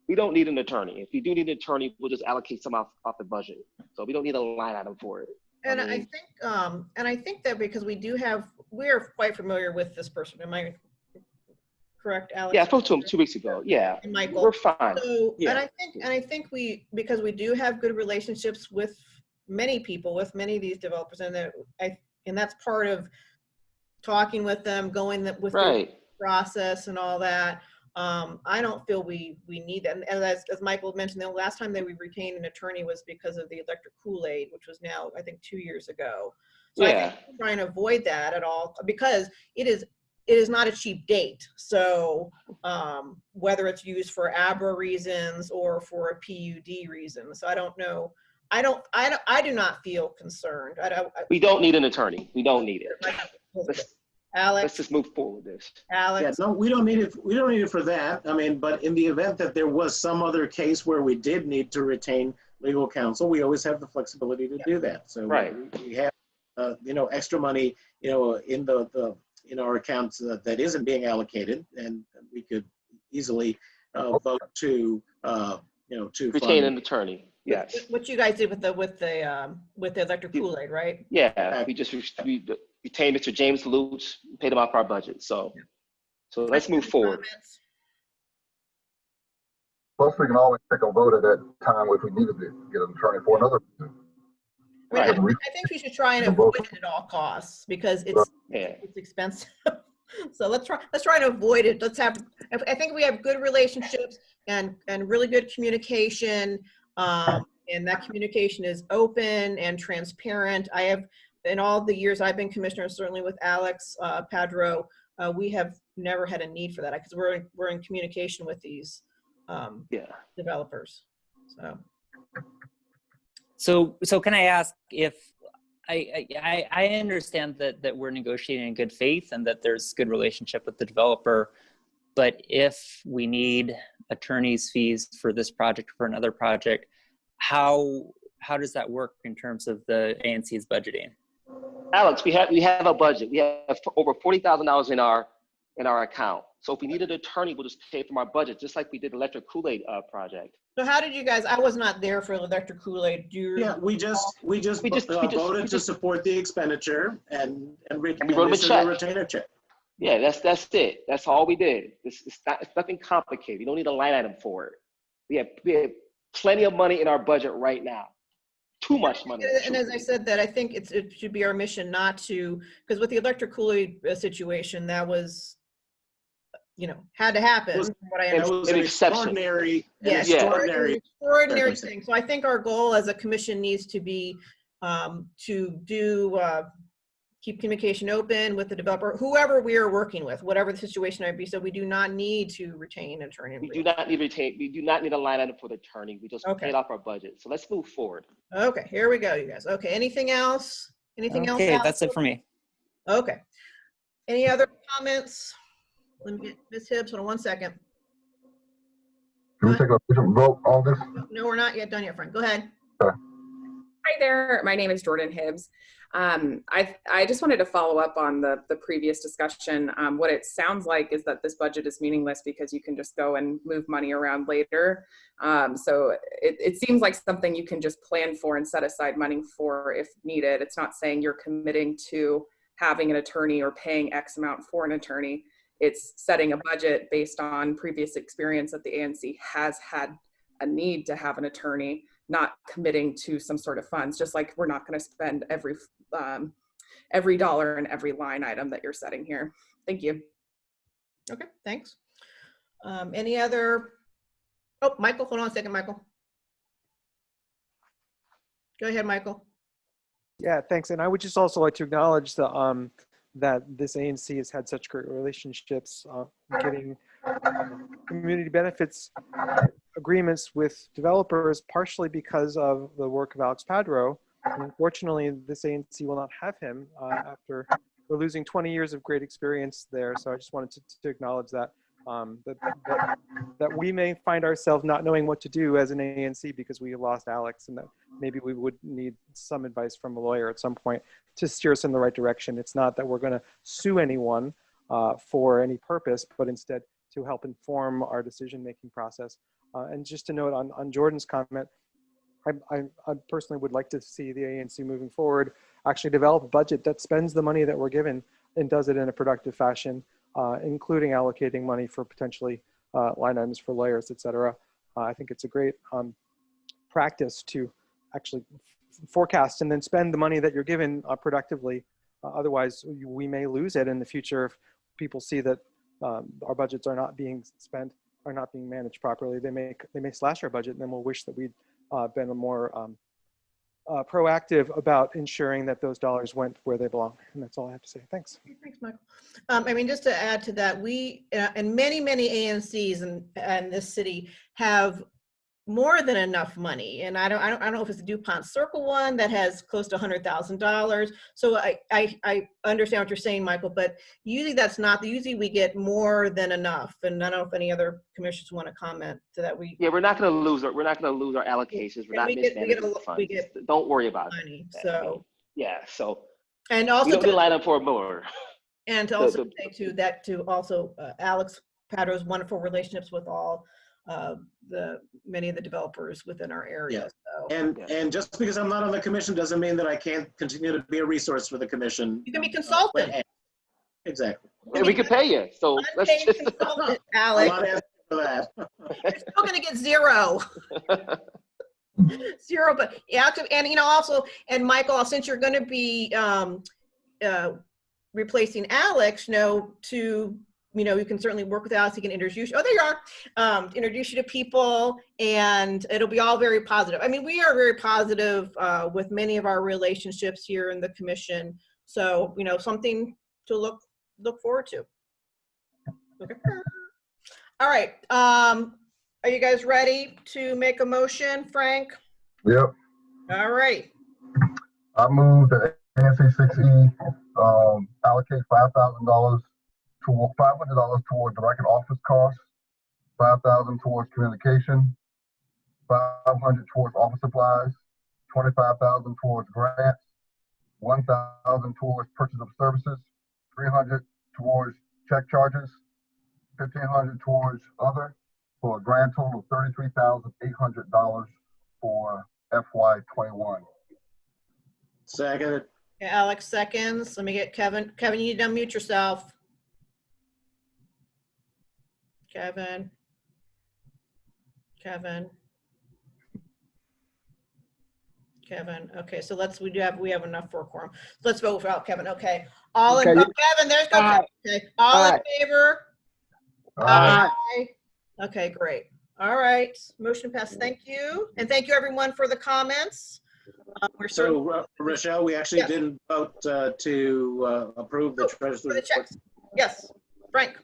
We don't need an attorney. If you do need an attorney, we'll just allocate some off the budget. So we don't need a line item for it. And I think that because we're quite familiar with this person. Am I correct, Alex? Yeah, I spoke to him 2 weeks ago. Yeah, and Michael. We're fine. So, yeah. and I think because we do have good relationships with many people, with many of these developers, and that's part of talking with them, going with right. the process and all that. I don't feel we need that. And as Michael mentioned, the last time that we retained an attorney was because of the electric Kool-Aid, which was now, I think, 2 years ago. So yeah. I think we're trying to avoid that at all, because it is not a cheap date. So whether it's used for ABRA reasons or for a PUD reason. So I don't know. I do not feel concerned. We don't need an attorney. We don't need it. Alex, let's just move forward with this. Alex. Yeah, no, we don't need it. We don't need it for that. I mean, but in the event that there was some other case where we did need to retain legal counsel, we always have the flexibility to do that. So right. we have, extra money, in our accounts that isn't being allocated, and we could easily vote to retain an attorney. Yes. What you guys did with the electric Kool-Aid, right? Yeah, we retained Mr. James Lutz, paid him off our budget. So let's move forward. Plus, we can always take a vote at that time if we needed to get an attorney for another reason. I think we should try and avoid it at all costs, because it's expensive. So let's try to avoid it. I think we have good relationships and really good communication. And that communication is open and transparent. I have, in all the years I've been commissioner, certainly with Alex Padro, we have never had a need for that, because we're in communication with these developers. So can I ask if I understand that we're negotiating in good faith and that there's good relationship with the developer, but if we need attorney's fees for this project or for another project, how does that work in terms of the ANC's budgeting? Alex, we have a budget. We have over $40,000 in our account. So if we need an attorney, we'll just pay from our budget, just like we did the electric Kool-Aid project. So how did you guys? I was not there for electric Kool-Aid. Yeah, we just voted to support the expenditure and we wrote him a check. Retainer check. Yeah, that's it. That's all we did. It's nothing complicated. You don't need a line item for it. We have plenty of money in our budget right now. Too much money. And as I said, that I think it should be our mission not to, because with the electric Kool-Aid situation, that was, had to happen. From what I understand. It was an extraordinary thing. So I think our goal as a commission needs to be to keep communication open with the developer, whoever we are working with, whatever the situation might be. So we do not need to retain an attorney. We do not need a line item for the attorney. We just paid off our budget. So let's move forward. Okay, here we go, you guys. Okay, anything else? Okay, that's it for me. Okay. Any other comments? Let me get Ms. Hibbs. Hold on 1 second. Can we take a different vote on this? No, we're not yet done yet, Frank. Go ahead. Hi there. My name is Jordan Hibbs. I just wanted to follow up on the previous discussion. What it sounds like is that this budget is meaningless because you can just go and move money around later. So it seems like something you can just plan for and set aside money for if needed. It's not saying you're committing to having an attorney or paying X amount for an attorney. It's setting a budget based on previous experience that the ANC has had a need to have an attorney, not committing to some sort of funds, just like we're not going to spend every dollar and every line item that you're setting here. Thank you. Okay, thanks. Any other? Oh, Michael, hold on a second, Michael. Go ahead, Michael. Yeah, thanks. And I would just also like to acknowledge the that this ANC has had such great relationships, getting community benefits agreements with developers, partially because of the work of Alex Padro. And unfortunately, this ANC will not have him after we're losing 20 years of great experience there. So I just wanted to acknowledge that, that we may find ourselves not knowing what to do as an ANC because we lost Alex, and that maybe we would need some advice from a lawyer at some point to steer us in the right direction. It's not that we're going to sue anyone for any purpose, but instead to help inform our decision-making process. And just to note on Jordan's comment, I personally would like to see the ANC moving forward actually develop a budget that spends the money that we're given and does it in a productive fashion, including allocating money for potentially line items for lawyers, et cetera. I think it's a great practice to actually forecast and then spend the money that you're given productively. Otherwise, we may lose it in the future if people see that our budgets are not being spent, are not being managed properly. They may slash our budget, and then we'll wish that we'd been more proactive about ensuring that those dollars went where they belong. And that's all I have to say. Thanks. Thanks, Michael. I mean, just to add to that, we and many ANCs in this city have more than enough money, and I don't know if it's the DuPont Circle one that has close to $100,000. So I understand what you're saying, Michael, but usually that's not. Usually we get more than enough, and I don't know if any other commissioners want to comment to that. Yeah, we're not going to lose our allocations. We're not mismanaging the funds. Don't worry about money, it. so yeah, so and also we don't line up for more. And to also say to also Alex Padro's wonderful relationships with all many of the developers within our area. Yeah. So. And just because I'm not on the commission doesn't mean that I can't continue to be a resource for the commission. You can be consultant. Exactly. And we can pay you. So let's just consultant, Alex. I'm not asking for that. You're still going to get zero. Zero, but yeah, and also, and Michael, since you're going to be replacing Alex, you can certainly work with Alex. He can introduce you. Oh, there you are. Introduce you to people, and it'll be all very positive. I mean, we are very positive with many of our relationships here in the commission. So, something to look forward to. Okay. All right. Are you guys ready to make a motion, Frank? Yep. All right. I move that ANC6E allocate $5,000 to $500 towards direct office costs, $5,000 towards communication, $500 towards office supplies, $25,000 towards grants, $1,000 towards purchase of services, $300 towards check charges, $1,500 towards other, for a grand total of $33,800 for FY21. Second. Okay, Alex seconds. Let me get Kevin. Kevin, you need to unmute yourself. Kevin. Okay, so we have enough for a quorum. So let's vote without Kevin. Okay. Kevin, there's go Kevin. Okay. All in favor? Aye. Okay, great. All right. Motion passed. Thank you. And thank you everyone for the comments. So Rochelle, we actually didn't vote to approve the treasurer's report. Checks. Yes, Frank.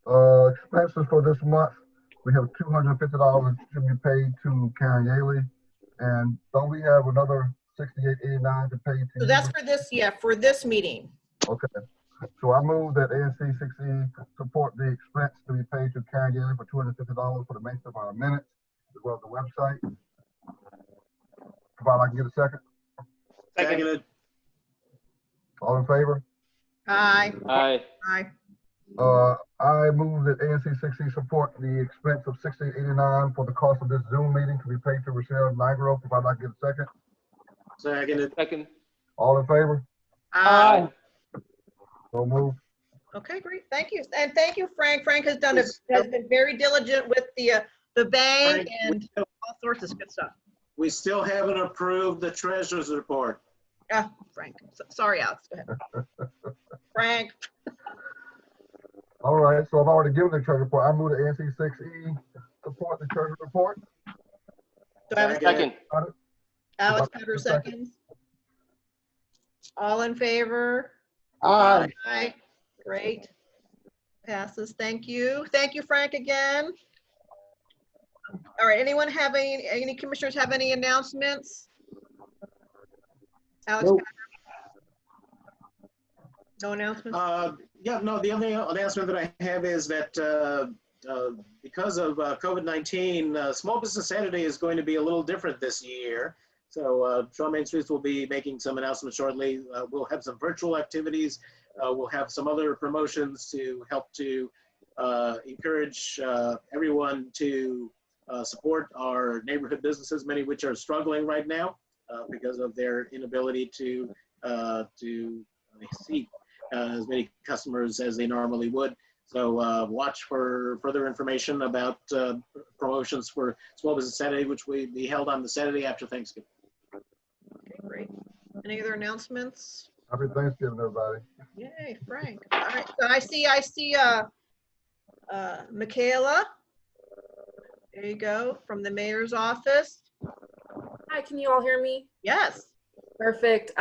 Expenses for this month, we have $250 to be paid to Karen Yaley, and don't we have another $68.89 to pay to So that's for this, for this meeting. Okay, so I move that ANC6E support the expense to be paid to Karen Yaley for $250 for the maintenance of our minutes as well as the website. Provided I can get a second. Seconded. All in favor? Aye. Aye. Aye. I move that ANC6E support the expense of $68.89 for the cost of this Zoom meeting to be paid to Rochelle Nigro. Provided I can get a second. Seconded. Second. All in favor? Aye. So moved. Okay, great. Thank you. And thank you, Frank. Frank has been very diligent with the bank Frank, and sorts of good stuff. We still haven't approved the treasurer's report. Yeah, Frank. Sorry, Alex. Go ahead. Frank. All right, so if I were to give the treasury report, I move the ANC 6E, support the treasury report. Do I have a Second. Alex Cutter seconds? All in favor? Aye. Aye. Great. Passes. Thank you. Thank you, Frank, again. All right, anyone have any commissioners have any announcements? Alex Nope. Cutter? No announcements? Yeah, no, the only announcement that I have is that because of COVID-19, Small Business Saturday is going to be a little different this year. So Shaw Main Streets will be making some announcements shortly. We'll have some virtual activities. We'll have some other promotions to help to encourage everyone to support our neighborhood businesses, many of which are struggling right now because of their inability to see as many customers as they normally would. So watch for further information about promotions for Small Business Saturday, which will be held on the Saturday after Thanksgiving. Okay, great. Any other announcements? Happy Thanksgiving, everybody. Yay, Frank. All right, so I see Michaela. There you go, from the mayor's office. Hi, can you all hear me? Yes. Perfect.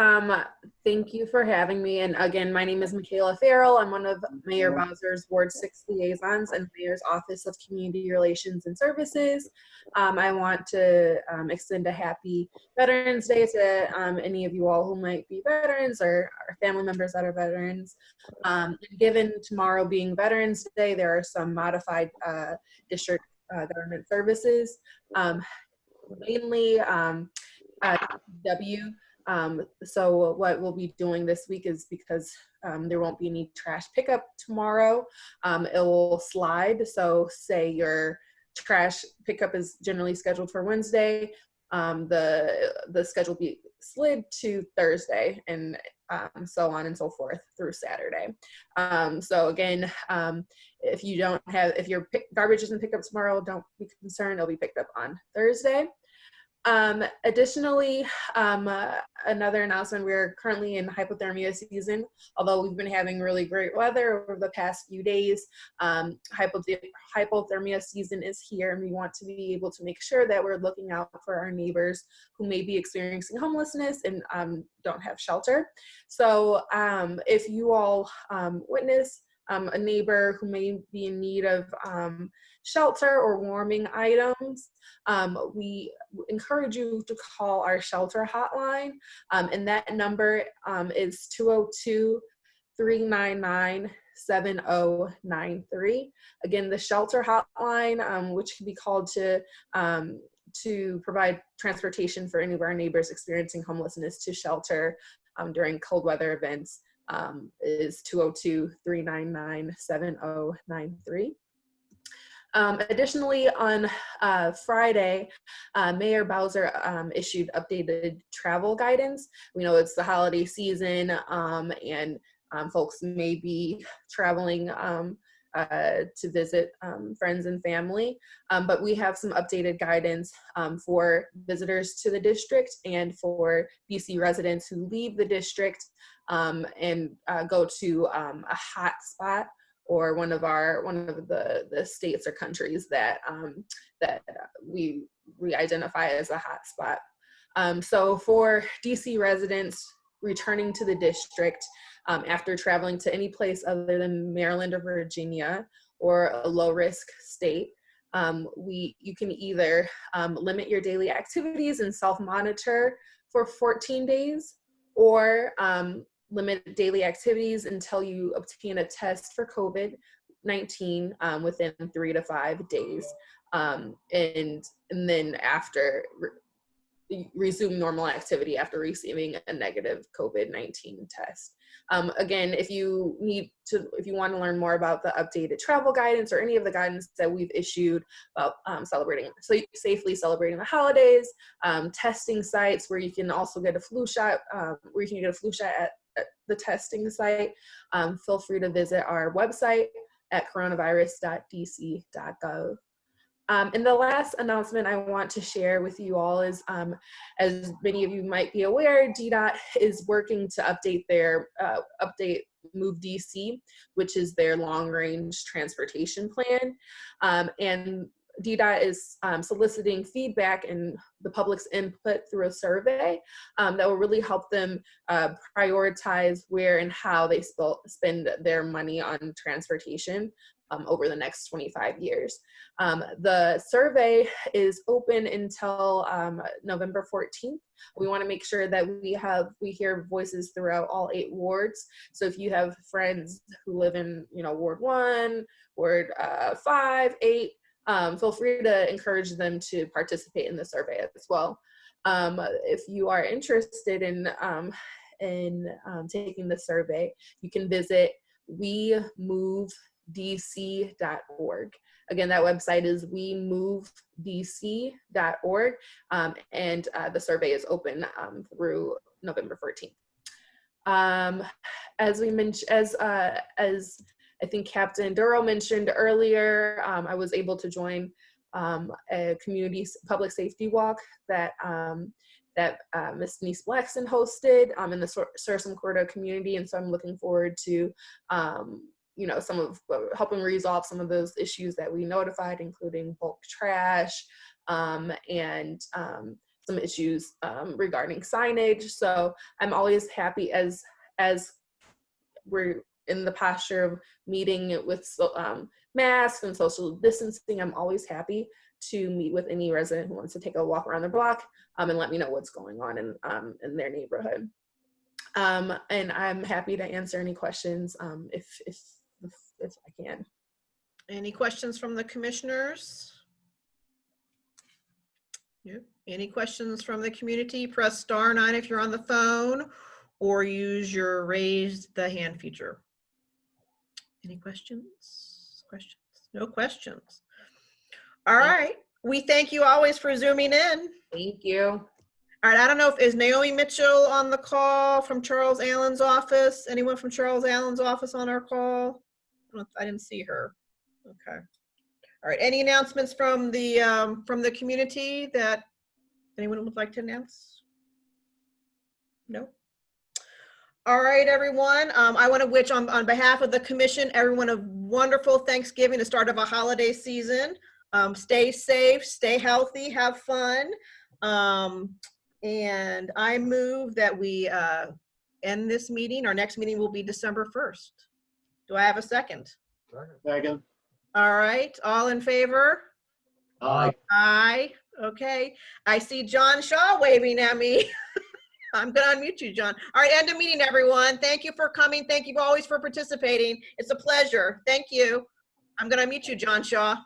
Thank you for having me. And again, my name is Michaela Farrell. I'm one of Mayor Bowser's Ward 6 liaisons and Mayor's Office of Community Relations and Services. I want to extend a happy Veterans Day to any of you all who might be veterans or family members that are veterans. And given tomorrow being Veterans Day, there are some modified district government services, mainly W. So what we'll be doing this week is because there won't be any trash pickup tomorrow, it will slide. So say your trash pickup is generally scheduled for Wednesday, the schedule will be slid to Thursday, and so on and so forth through Saturday. So again, if your garbage isn't picked up tomorrow, don't be concerned, it'll be picked up on Thursday. Additionally, another announcement, we're currently in hypothermia season. Although we've been having really great weather over the past few days, hypothermia season is here, and we want to be able to make sure that we're looking out for our neighbors who may be experiencing homelessness and don't have shelter. So if you all witness a neighbor who may be in need of shelter or warming items, we encourage you to call our shelter hotline, and that number is 202-399-7093. Again, the shelter hotline, which can be called to provide transportation for any of our neighbors experiencing homelessness to shelter during cold weather events, is 202-399-7093. Additionally, on Friday, Mayor Bowser issued updated travel guidance. We know it's the holiday season, and folks may be traveling to visit friends and family, but we have some updated guidance for visitors to the district and for BC residents who leave the district and go to a hot spot or one of the states or countries that we identify as a hot spot. So for DC residents returning to the district after traveling to any place other than Maryland or Virginia or a low-risk state, you can either limit your daily activities and self-monitor for 14 days, or limit daily activities until you obtain a test for COVID-19 within 3 to 5 days, and then after resume normal activity after receiving a negative COVID-19 test. Again, if you want to learn more about the updated travel guidance or any of the guidance that we've issued about safely celebrating the holidays, testing sites where you can also get a flu shot, at the testing site, feel free to visit our website at coronavirus.dc.gov. And the last announcement I want to share with you all is, as many of you might be aware, DDOT is working to update their Move DC, which is their long-range transportation plan. And DDOT is soliciting feedback and the public's input through a survey that will really help them prioritize where and how they spend their money on transportation over the next 25 years. The survey is open until November 14th. We want to make sure that we hear voices throughout all 8 wards. So if you have friends who live in, Ward 1, Ward 5, 8, feel free to encourage them to participate in the survey as well. If you are interested in taking the survey, you can visit wemovedc.org. Again, that website is wemovedc.org, and the survey is open through November 14th. As we mentioned, as I think Captain Duro mentioned earlier, I was able to join a community public safety walk that Ms. Denise Blackson hosted in the Sursum Corda community, and so I'm looking forward to some of helping resolve some of those issues that we notified, including bulk trash and some issues regarding signage. So I'm always happy as we're in the posture of meeting with masks and social distancing. I'm always happy to meet with any resident who wants to take a walk around the block and let me know what's going on in their neighborhood. And I'm happy to answer any questions if I can. Any questions from the commissioners? Yep. Any questions from the community? Press *9 if you're on the phone, or use your raise the hand feature. Any questions? No questions. All right. We thank you always for zooming in. Thank you. All right. I don't know is Naomi Mitchell on the call from Charles Allen's office? Anyone from Charles Allen's office on our call? I didn't see her. Okay. All right. Any announcements from the community that anyone would like to announce? No. All right, everyone. I want to wish on behalf of the commission, everyone a wonderful Thanksgiving, the start of a holiday season. Stay safe, stay healthy, have fun. And I move that we end this meeting. Our next meeting will be December 1st. Do I have a second? Second. All right, all in favor? Aye. Aye. Okay. I see John Shaw waving at me. I'm going to unmute you, John. All right, end of meeting, everyone. Thank you for coming. Thank you always for participating. It's a pleasure. Thank you. I'm going to unmute you, John Shaw.